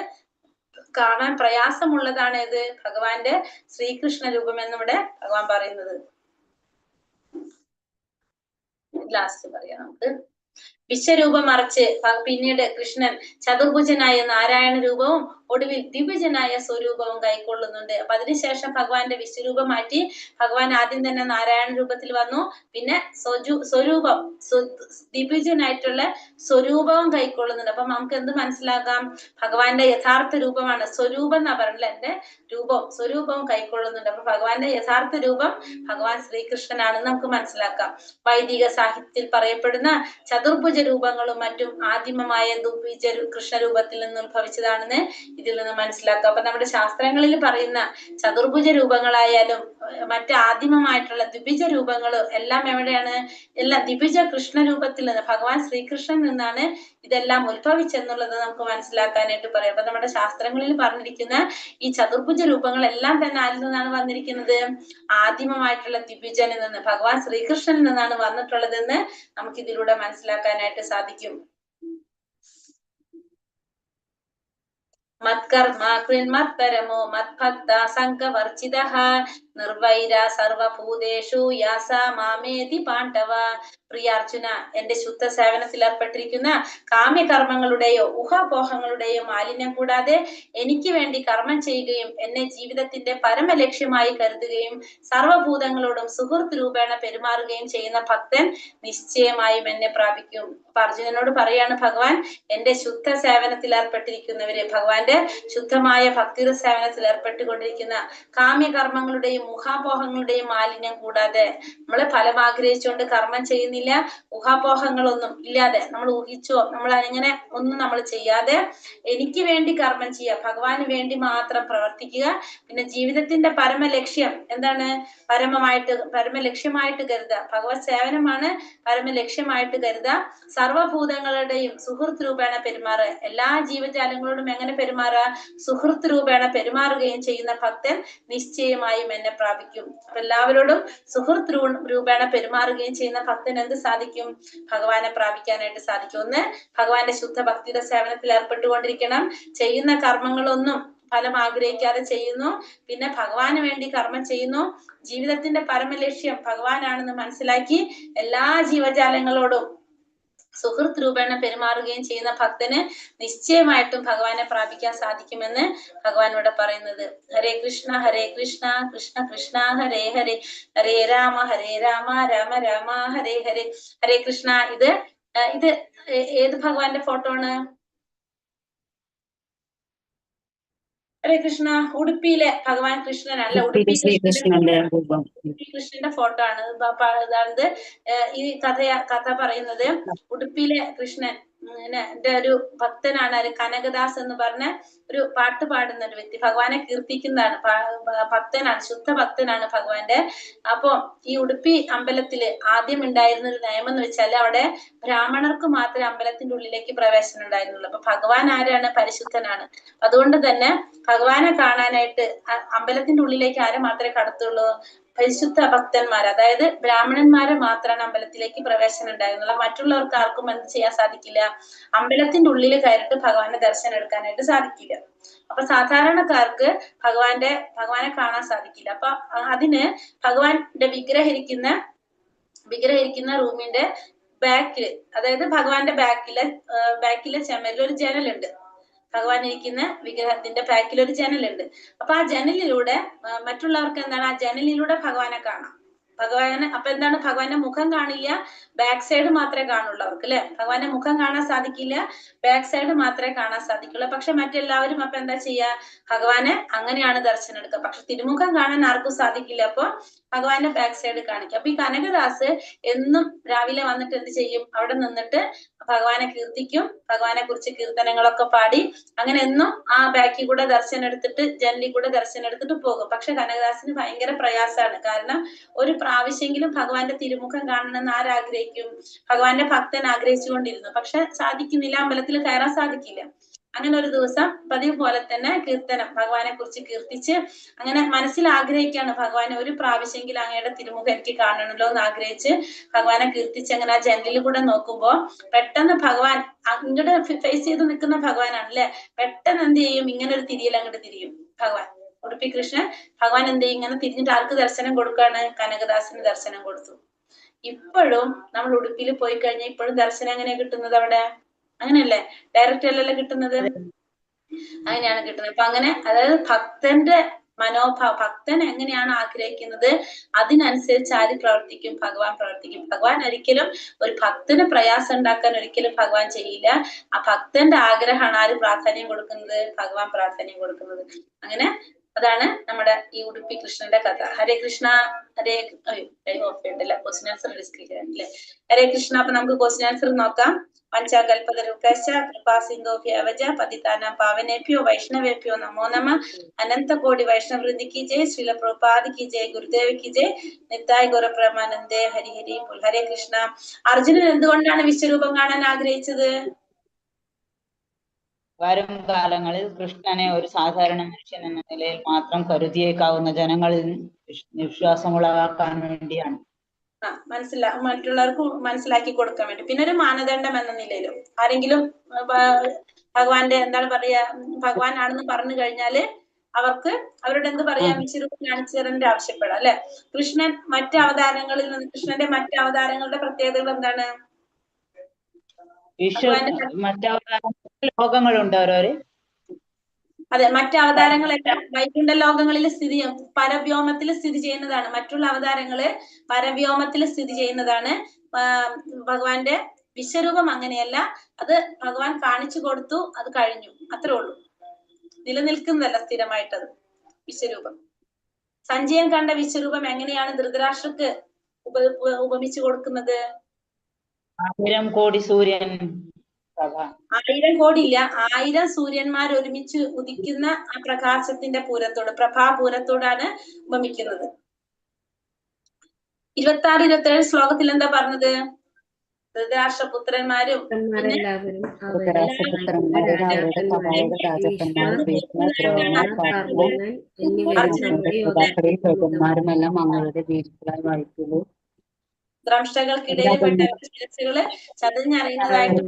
കാണാൻ പ്രയാസമുള്ളതാണ് ഇത് ഭഗവാന്റെ ശ്രീകൃഷ്ണ രൂപം എന്നിവിടെ ഭഗവാൻ പറയുന്നത്. ലാസ്റ്റ് പറയാം നമുക്ക്. വിശ്വരൂപം മറിച്ച് പിന്നീട് കൃഷ്ണൻ ചതുർഭുജനായ നാരായണ രൂപവും ഒടുവിൽ ദിവ്യജനായ സ്വരൂപവും കൈക്കൊള്ളുന്നുണ്ട്. അപ്പൊ അതിനുശേഷം ഭഗവാന്റെ വിശ്വരൂപം മാറ്റി ഭഗവാൻ ആദ്യം തന്നെ നാരായണ രൂപത്തിൽ വന്നു. പിന്നെ സ്വരൂപം ദിവ്യജനായിട്ടുള്ള സ്വരൂപവും കൈക്കൊള്ളുന്നുണ്ട്. അപ്പൊ നമുക്ക് എന്ത് മനസ്സിലാക്കാം? ഭഗവാന്റെ യഥാർത്ഥ രൂപമാണ് സ്വരൂപം എന്നാ പറഞ്ഞില്ല, എന്റെ രൂപം സ്വരൂപവും കൈക്കൊള്ളുന്നുണ്ട്. അപ്പൊ ഭഗവാന്റെ യഥാർത്ഥ രൂപം ഭഗവാൻ ശ്രീകൃഷ്ണനാണെന്ന് നമുക്ക് മനസ്സിലാക്കാം. വൈദിക സാഹിത്യത്തിൽ പറയപ്പെടുന്ന ചതുർഭുജ രൂപങ്ങളും മറ്റും ആദിമമായ ദ്വിഭുജ കൃഷ്ണരൂപത്തിൽ നിന്ന് ഉത്ഭവിച്ചതാണെന്ന് ഇതിൽ നിന്ന് മനസ്സിലാക്കാം. അപ്പൊ നമ്മുടെ ശാസ്ത്രങ്ങളിൽ പറയുന്ന ചതുർഭുജ രൂപങ്ങളായാലും മറ്റ് ആദിമമായിട്ടുള്ള ദ്വിഭുജ രൂപങ്ങളും എല്ലാം എവിടെയാണ്? എല്ലാം ദ്വിഭുജ കൃഷ്ണരൂപത്തിൽ നിന്ന്, ഭഗവാൻ ശ്രീകൃഷ്ണൻ നിന്നാണ് ഇതെല്ലാം ഉത്ഭവിച്ചെന്നുള്ളത് നമുക്ക് മനസ്സിലാക്കാനായിട്ട് പറയാം. അപ്പൊ നമ്മുടെ ശാസ്ത്രങ്ങളിൽ പറഞ്ഞിരിക്കുന്ന ഈ ചതുർഭുജ രൂപങ്ങളെല്ലാം തന്നെ ആരിൽ നിന്നാണ് വന്നിരിക്കുന്നത്? ആദിമമായിട്ടുള്ള ദ്വിഭുജനിൽ നിന്ന്, ഭഗവാൻ ശ്രീകൃഷ്ണനിൽ നിന്നാണ് വന്നിട്ടുള്ളതെന്ന് നമുക്ക് ഇതിലൂടെ മനസ്സിലാക്കാനായിട്ട് സാധിക്കും. മത്കർമ്മ കൃന്മത്പരമോ മത്ഭക്ത സംഘവർജിതഃ നിർവൈര സർവഭൂതേഷു യാസ മാമേതി പാണ്ഡവ. പ്രിയ അർജുന, എന്റെ ശുദ്ധ സേവനത്തിൽ ഏർപ്പെട്ടിരിക്കുന്ന കാമ്യകർമ്മങ്ങളുടെയോ ഊഹാപോഹങ്ങളുടെയോ മാലിന്യം കൂടാതെ എനിക്ക് വേണ്ടി കർമ്മം ചെയ്യുകയും എന്നെ ജീവിതത്തിന്റെ പരമലക്ഷ്യമായി കരുതുകയും സർവഭൂതങ്ങളോടും സുഹൃത്ത് രൂപേണ പെരുമാറുകയും ചെയ്യുന്ന ഭക്തൻ നിശ്ചയമായും എന്നെ പ്രാപിക്കും. അപ്പൊ അർജുനനോട് പറയാണ് ഭഗവാൻ, എന്റെ ശുദ്ധ സേവനത്തിൽ ഏർപ്പെട്ടിരിക്കുന്നവര്, ഭഗവാന്റെ ശുദ്ധമായ ഭക്തിയുടെ സേവനത്തിൽ ഏർപ്പെട്ടുകൊണ്ടിരിക്കുന്ന കാമ്യകർമ്മങ്ങളുടെയും ഊഹാപോഹങ്ങളുടെയും മാലിന്യം കൂടാതെ, നമ്മള് ഫലം ആഗ്രഹിച്ചുകൊണ്ട് കർമ്മം ചെയ്യുന്നില്ല, ഊഹാപോഹങ്ങളൊന്നും ഇല്ലാതെ, നമ്മൾ ഊഹിച്ചോ നമ്മൾ അങ്ങനെ ഒന്നും നമ്മൾ ചെയ്യാതെ എനിക്ക് വേണ്ടി കർമ്മം ചെയ്യുക, ഭഗവാന് വേണ്ടി മാത്രം പ്രവർത്തിക്കുക. പിന്നെ ജീവിതത്തിന്റെ പരമലക്ഷ്യം എന്താണ്? പരമലക്ഷ്യമായിട്ട് കരുതുക, ഭഗവത് സേവനമാണ് പരമലക്ഷ്യമായിട്ട് കരുതുക. സർവഭൂതങ്ങളുടെയും സുഹൃത്ത് രൂപേണ പെരുമാറുക, എല്ലാ ജീവജാലങ്ങളോടും എങ്ങനെ പെരുമാറുക? സുഹൃത്ത് രൂപേണ പെരുമാറുകയും ചെയ്യുന്ന ഭക്തൻ നിശ്ചയമായും എന്നെ പ്രാപിക്കും. അപ്പൊ എല്ലാവരോടും സുഹൃത്ത് രൂപേണ പെരുമാറുകയും ചെയ്യുന്ന ഭക്തൻ എന്ത് സാധിക്കും? ഭഗവാനെ പ്രാപിക്കാനായിട്ട് സാധിക്കും. ഒന്ന്, ഭഗവാന്റെ ശുദ്ധ ഭക്തിയുടെ സേവനത്തിൽ ഏർപ്പെട്ടുകൊണ്ടിരിക്കണം, ചെയ്യുന്ന കർമ്മങ്ങളൊന്നും ഫലം ആഗ്രഹിക്കാതെ ചെയ്യുന്നു, പിന്നെ ഭഗവാന് വേണ്ടി കർമ്മം ചെയ്യുന്നു, ജീവിതത്തിന്റെ പരമലക്ഷ്യം ഭഗവാനാണെന്ന് മനസ്സിലാക്കി എല്ലാ ജീവജാലങ്ങളോടും സുഹൃത്ത് രൂപേണ പെരുമാറുകയും ചെയ്യുന്ന ഭക്തന് നിശ്ചയമായിട്ടും ഭഗവാനെ പ്രാപിക്കാൻ സാധിക്കുമെന്ന് ഭഗവാൻ ഇവിടെ പറയുന്നത്. ഹരേ കൃഷ്ണ കൃഷ്ണ കൃഷ്ണ ഹരേ ഹരേ, ഹരേ രാമ രാമ രാമ ഹരേ ഹരേ. ഹരേ കൃഷ്ണ. ഇത് ഏത് ഭഗവാന്റെ ഫോട്ടോ ആണ്? ഹരേ കൃഷ്ണ. ഉടുപ്പിയിലെ ഭഗവാൻ കൃഷ്ണനല്ല, ഉടുപ്പി കൃഷ്ണന്റെ ഫോട്ടോ ആണ്. അതായത് ഈ കഥ പറയുന്നത് ഉടുപ്പിയിലെ കൃഷ്ണൻ ഒരു ഭക്തനാണ്, കനകദാസ് എന്ന് പറഞ്ഞ ഒരു പാട്ട് പാടുന്ന ഒരു വ്യക്തി, ഭഗവാനെ കീർത്തിക്കുന്നതാണ്, ഭക്തനാണ്, ശുദ്ധ ഭക്തനാണ് ഭഗവാന്റെ. അപ്പൊ ഈ ഉടുപ്പി അമ്പലത്തില് ആദ്യം ഉണ്ടായിരുന്ന ഒരു നിയമം എന്ന് വെച്ചാൽ അവിടെ ബ്രാഹ്മണർക്ക് മാത്രമേ അമ്പലത്തിന്റെ ഉള്ളിലേക്ക് പ്രവേശനം ഉണ്ടായിരുന്നുള്ളൂ. അപ്പൊ ഭഗവാൻ ആരാണ്? പരിശുദ്ധനാണ്. അതുകൊണ്ട് തന്നെ ഭഗവാനെ കാണാനായിട്ട് അമ്പലത്തിന്റെ ഉള്ളിലേക്ക് ആരെ മാത്രമേ കടത്തുള്ളൂ? പരിശുദ്ധ ഭക്തന്മാർ, അതായത് ബ്രാഹ്മണന്മാരെ മാത്രമാണ് അമ്പലത്തിലേക്ക് പ്രവേശനം ഉണ്ടായിരുന്നുള്ളൂ. മറ്റുള്ളവർക്ക് ആർക്കും എന്ത് ചെയ്യാൻ സാധിക്കില്ല? അമ്പലത്തിന്റെ ഉള്ളിൽ കയറിയിട്ട് ഭഗവാന്റെ ദർശനം എടുക്കാനായിട്ട് സാധിക്കില്ല. അപ്പൊ സാധാരണക്കാർക്ക് ഭഗവാനെ കാണാൻ സാധിക്കില്ല. അപ്പൊ അതിന് ഭഗവാന്റെ വിഗ്രഹിക്കുന്ന റൂമിന്റെ ബാക്കില്, അതായത് ഭഗവാന്റെ ബാക്കിലെ ചുമരിൽ ഒരു ജനലുണ്ട്. ഭഗവാൻ ഇരിക്കുന്ന വിഗ്രഹത്തിന്റെ ബാക്കിൽ ഒരു ജനലുണ്ട്. അപ്പൊ ആ ജനലിലൂടെ മറ്റുള്ളവർക്ക് എന്താണ്, ആ ജനലിലൂടെ ഭഗവാനെ കാണാം. ഭഗവാനെ അപ്പൊ എന്താണ്, ഭഗവാന്റെ മുഖം കാണില്ല, ബാക്ക് സൈഡ് മാത്രമേ കാണുള്ളൂ അവർക്ക്, അല്ലെ? ഭഗവാന്റെ മുഖം കാണാൻ സാധിക്കില്ല, ബാക്ക് സൈഡ് മാത്രമേ കാണാൻ സാധിക്കുള്ളൂ. പക്ഷെ മറ്റെല്ലാവരും അപ്പൊ എന്താ ചെയ്യാ, ഭഗവാനെ അങ്ങനെയാണ് ദർശനം എടുക്കുക. പക്ഷെ തിരുമുഖം കാണാൻ ആർക്കും സാധിക്കില്ല, അപ്പൊ ഭഗവാന്റെ ബാക്ക് സൈഡ് കാണിക്കും. അപ്പൊ ഈ കനകദാസ് എന്നും രാവിലെ വന്നിട്ട് എന്ത് ചെയ്യും, അവിടെ നിന്നിട്ട് ഭഗവാനെ കീർത്തിക്കും, ഭഗവാനെ കുറിച്ച് കീർത്തനങ്ങളൊക്കെ പാടി അങ്ങനെ എന്നും ആ ബാക്കിൽ കൂടെ ദർശനം എടുത്തിട്ട് ജനലിൽ കൂടെ ദർശനം എടുത്തിട്ട് പോകും. പക്ഷെ കനകദാസിന് ഭയങ്കര പ്രയാസമാണ്. കാരണം ഒരു പ്രാവശ്യമെങ്കിലും ഭഗവാന്റെ തിരുമുഖം കാണണമെന്ന് ആരാഗ്രഹിക്കും? ഭഗവാന്റെ ഭക്തൻ ആഗ്രഹിച്ചുകൊണ്ടിരുന്നു. പക്ഷെ സാധിക്കുന്നില്ല, അമ്പലത്തിൽ കയറാൻ സാധിക്കില്ല. അങ്ങനെ ഒരു ദിവസം പതിവ് പോലെ തന്നെ കീർത്തനം, ഭഗവാനെ കുറിച്ച് കീർത്തിച്ച് അങ്ങനെ മനസ്സിൽ ആഗ്രഹിക്കുകയാണ്, ഭഗവാനെ ഒരു പ്രാവശ്യമെങ്കിലും അങ്ങയുടെ തിരുമുഖം എനിക്ക് കാണണമല്ലോ എന്ന് ആഗ്രഹിച്ച് ഭഗവാനെ കീർത്തിച്ച് അങ്ങനെ ആ ജനലിൽ കൂടെ നോക്കുമ്പോ പെട്ടെന്ന് ഭഗവാൻ അങ്ങോട്ട് ഫേസ് ചെയ്ത് നിൽക്കുന്ന ഭഗവാനാണ്, അല്ലെ? പെട്ടെന്ന് എന്ത് ചെയ്യും, ഇങ്ങനെ ഒരു തിരിയൽ അങ്ങോട്ട് തിരിയും ഭഗവാൻ. ഉടുപ്പി കൃഷ്ണൻ ഭഗവാൻ എന്ത് ചെയ്യും, ഇങ്ങനെ തിരിഞ്ഞിട്ട് ആർക്ക് ദർശനം കൊടുക്കാണ്? കനകദാസിന് ദർശനം കൊടുത്തു. ഇപ്പോഴും നമ്മൾ ഉടുപ്പിൽ പോയി കഴിഞ്ഞാൽ ഇപ്പോഴും ദർശനം എങ്ങനെയാ കിട്ടുന്നത്? അവിടെ അങ്ങനെയല്ലേ, ഡയറക്റ്റ് അല്ലല്ലോ കിട്ടുന്നത്, അങ്ങനെയാണ് കിട്ടുന്നത്. അപ്പൊ അങ്ങനെ, അതായത് ഭക്തന്റെ മനോഭാവം, ഭക്തൻ എങ്ങനെയാണ് ആഗ്രഹിക്കുന്നത് അതിനനുസരിച്ച് ആര് പ്രവർത്തിക്കും? ഭഗവാൻ പ്രവർത്തിക്കും. ഭഗവാൻ ഒരിക്കലും ഒരു ഭക്തന് പ്രയാസം ഉണ്ടാക്കാൻ ഒരിക്കലും ഭഗവാൻ ചെയ്യില്ല. ആ ഭക്തന്റെ ആഗ്രഹമാണ് ആര് പ്രാധാന്യം കൊടുക്കുന്നത്? ഭഗവാൻ പ്രാധാന്യം കൊടുക്കുന്നത്. അങ്ങനെ അതാണ് നമ്മുടെ ഈ ഉടുപ്പി കൃഷ്ണന്റെ കഥ. ഹരേ കൃഷ്ണ. ഹരേ ഉണ്ടല്ല, ക്വസ്റ്റ്യൻ ആൻസർ ഡിസ്കസ് ചെയ്യാനല്ലേ? ഹരേ കൃഷ്ണ. അപ്പൊ നമുക്ക് ക്വസ്റ്റ്യൻ ആൻസർ നോക്കാം. പഞ്ചകൽപതരുകശ്ച കൃപാ സിന്ധോഭ്യവച പതിതാനാം പാവനേഭ്യോ വൈഷ്ണവേഭ്യോ നമോ നമഃ. അനന്ത കോടി വൈഷ്ണവൃന്ദി കി ജയ്. ശ്രീല പ്രഭുപാദ് കി ജയ്. ഗുരുദേവ് കി ജയ്. നിത്തായ് ഗൗരപ്രമാനന്ദേ. ഹരി ഹരി ബോൽ. ഹരേ കൃഷ്ണ. അർജുനൻ എന്തുകൊണ്ടാണ് വിശ്വരൂപം കാണാൻ ആഗ്രഹിച്ചത്? വരും കാലങ്ങളിൽ കൃഷ്ണനെ ഒരു സാധാരണ മനുഷ്യൻ എന്ന നിലയിൽ മാത്രം കരുതിയേക്കാവുന്ന ജനങ്ങളിൽ വിശ്വാസമുളവാക്കാൻ വേണ്ടിയാണ്. മറ്റുള്ളവർക്ക് മനസ്സിലാക്കി കൊടുക്കാൻ വേണ്ടി. പിന്നെ ഒരു മാനദണ്ഡം എന്ന നിലയിലും ആരെങ്കിലും ഭഗവാന്റെ എന്താണ് പറയാ, ഭഗവാൻ ആണെന്ന് പറഞ്ഞു കഴിഞ്ഞാല് അവർക്ക് അവരോട് എന്ത് പറയാ, വിശ്വരൂപം കാണിച്ചു തരേണ്ട ആവശ്യപ്പെടാം, അല്ലെ? കൃഷ്ണൻ മറ്റ് അവതാരങ്ങളിൽ നിന്ന്, കൃഷ്ണന്റെ മറ്റ് അവതാരങ്ങളുടെ പ്രത്യേകതകൾ എന്താണ്? ലോകങ്ങളുണ്ട് ഓരോര്. അതെ, മറ്റ് അവതാരങ്ങളെല്ലാം വൈകുണ്ഠ ലോകങ്ങളിൽ പരവ്യോമത്തിൽ സ്ഥിതി ചെയ്യുന്നതാണ്. മറ്റുള്ള അവതാരങ്ങള് പരവ്യോമത്തിൽ സ്ഥിതി ചെയ്യുന്നതാണ്. ഭഗവാന്റെ വിശ്വരൂപം അങ്ങനെയല്ല. അത് ഭഗവാൻ കാണിച്ചു കൊടുത്തു, അത് കഴിഞ്ഞു, അത്രേ ഉള്ളൂ. നിലനിൽക്കുന്നതല്ല സ്ഥിരമായിട്ടത് വിശ്വരൂപം. സഞ്ജയൻ കണ്ട വിശ്വരൂപം എങ്ങനെയാണ് ധൃതരാഷ്ട്രക്ക് ഉപമിച്ചു കൊടുക്കുന്നത്? 1000 കോടി സൂര്യൻ. 1000 കോടി ഇല്ല, 1000 സൂര്യന്മാർ ഒരുമിച്ച് ഉദിക്കുന്ന ആ പ്രകാശത്തിന്റെ പൂരത്തോട്, പ്രഭാപൂരത്തോടാണ് ഉപമിക്കുന്നത്. 26-27 ശ്ലോകത്തിൽ എന്താ പറഞ്ഞത്? ധൃതരാഷ്ട്രപുത്രന്മാരും ദ്രംഷ്ടകൾക്കിടയിൽ ശിരസ്സുകള് ചതഞ്ഞറിയുന്നതായിട്ട്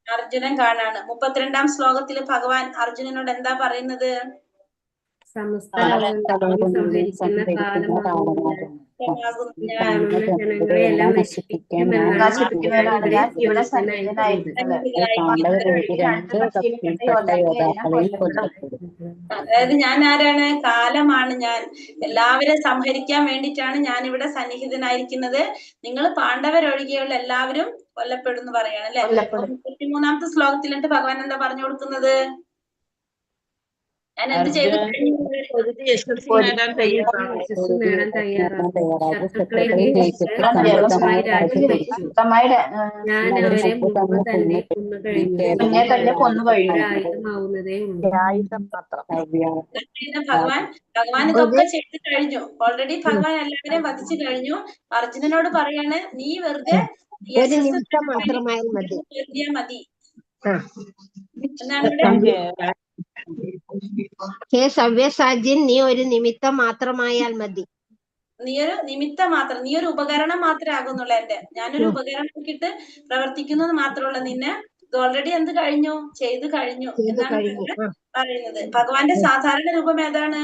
അർജുനൻ കാണാണ്. 32-ാം ശ്ലോകത്തിൽ ഭഗവാൻ അർജുനനോട് എന്താ പറയുന്നത്? ജനങ്ങളെയെല്ലാം അതായത് ഞാൻ ആരാണ്? കാലമാണ് ഞാൻ. എല്ലാവരും സംഹരിക്കാൻ വേണ്ടിയിട്ടാണ് ഞാൻ ഇവിടെ സന്നിഹിതനായിരിക്കുന്നത്. നിങ്ങൾ പാണ്ഡവരൊഴികെയുള്ള എല്ലാവരും കൊല്ലപ്പെടുന്നു പറയാണ്, അല്ലെ? 33-ാമത്തെ ശ്ലോകത്തിലിട്ട് ഭഗവാൻ എന്താ പറഞ്ഞു കൊടുക്കുന്നത്? ഞാൻ എന്ത് ചെയ്തു? നേടാൻ തയ്യാറാണ്. ഞാൻ അവരെ മുമ്പ് തന്നെ കൊന്നുകഴിഞ്ഞാവുന്നതേ ഉള്ളൂ. ഭഗവാൻ ഇതൊക്കെ ചെയ്തു കഴിഞ്ഞു. ഓൾറെഡി ഭഗവാൻ എല്ലാവരെയും വധിച്ചു കഴിഞ്ഞു. അർജുനനോട് പറയാണ്, നീ വെറുതെ മതി എന്നാണ് ഇവിടെ. ഹേ സവ്യസാജ്യൻ, നീ ഒരു നിമിത്തം മാത്രമായാൽ മതി. നീ ഒരു നിമിത്തം മാത്രം, നീ ഒരു ഉപകരണം മാത്രമേ ആകുന്നുള്ളൂ. ഞാനൊരു ഉപകരണം നോക്കിയിട്ട് പ്രവർത്തിക്കുന്നത് മാത്രമുള്ള നിന്നെ ഇത് ഓൾറെഡി എന്ത് കഴിഞ്ഞു? ചെയ്തു കഴിഞ്ഞു എന്നാണ് പറയുന്നത്. ഭഗവാന്റെ സാധാരണ രൂപം ഏതാണ്?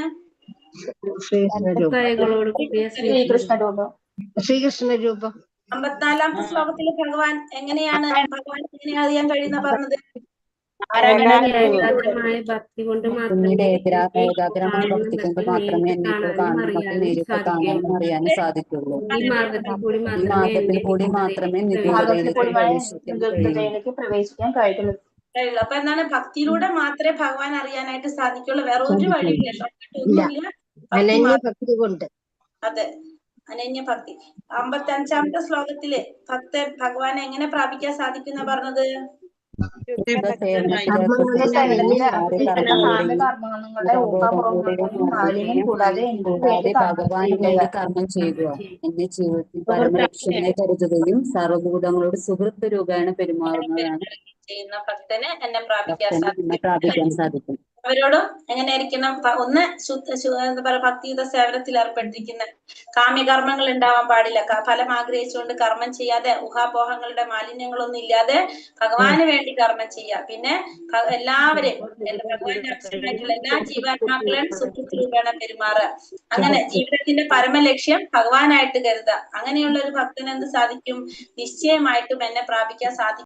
ശ്രീകൃഷ്ണ രൂപം. 54-ാമത്തെ ശ്ലോകത്തിൽ ഭഗവാൻ എങ്ങനെയാണ് അറിയാൻ കഴിയുന്ന പറഞ്ഞത്? ഏകാഗ്രമായ ഭക്തി കൊണ്ട് പിന്നീട് മാത്രമേ ഏകാഗ്രമായ ഭക്തി കൊണ്ട് മാത്രമേ എന്നെ ഇപ്പോൾ കാണുന്ന ഭക്തി നേരിട്ട് കാണാനും അറിയാനും സാധിക്കുള്ളൂ. ഈ മാർഗത്തിൽ കൂടി ഈ മാർഗത്തിൽ കൂടി മാത്രമേ നിഗൂഢതയിലേക്ക് പ്രവേശിക്കാൻ കഴിയുള്ളൂ. അപ്പൊ എന്താണ് ഭക്തിയിലൂടെ മാത്രമേ ഭഗവാൻ അറിയാനായിട്ട് സാധിക്കുള്ളൂ. വേറെ ഒരു വഴിയില്ല, ഷോർട്ട്കട്ട് ഒന്നുമില്ല. അനന്യ ഭക്തി കൊണ്ട്. അതെ, അനന്യ ഭക്തി. 55-ാമത്തെ ശ്ലോകത്തില് ഭക്തൻ ഭഗവാനെ എങ്ങനെ പ്രാപിക്കാൻ സാധിക്കുന്ന പറഞ്ഞത്? കൂടാതെ ഭഗവാന് വേണ്ടി കർമ്മം ചെയ്യുക, എന്റെ ജീവിതത്തിൽ പരമലക്ഷ്യമായി കരുതുകയും സർവഭൂതങ്ങളോട് സുഹൃത്ത് രൂപേണ പെരുമാറുന്നതാണ് ചെയ്യുന്ന ഭക്തന് എന്നെ പ്രാപിക്കാൻ സാധിക്കും. അവരോടും എങ്ങനെയായിരിക്കണം? ഒന്ന് എന്താ പറയാ, ഭക്തിയുത സേവനത്തിൽ ഏർപ്പെട്ടിരിക്കുന്ന, കാമ്യകർമ്മങ്ങൾ ഉണ്ടാവാൻ പാടില്ല. ഫലം ആഗ്രഹിച്ചുകൊണ്ട് കർമ്മം ചെയ്യാതെ, ഊഹാപോഹങ്ങളുടെ മാലിന്യങ്ങളൊന്നും ഇല്ലാതെ ഭഗവാന് വേണ്ടി കർമ്മം ചെയ്യുക. പിന്നെ എല്ലാവരെയും, ഭഗവാന്റെ അംശമായിട്ടുള്ള എല്ലാ ജീവാത്മാക്കളെയും സുഹൃത്ത് രൂപേണ പെരുമാറുക. അങ്ങനെ ജീവിതത്തിന്റെ പരമലക്ഷ്യം ഭഗവാനായിട്ട് കരുതുക. അങ്ങനെയുള്ള ഒരു ഭക്തന് എന്ത് സാധിക്കും? നിശ്ചയമായിട്ടും എന്നെ പ്രാപിക്കാൻ സാധിക്കും.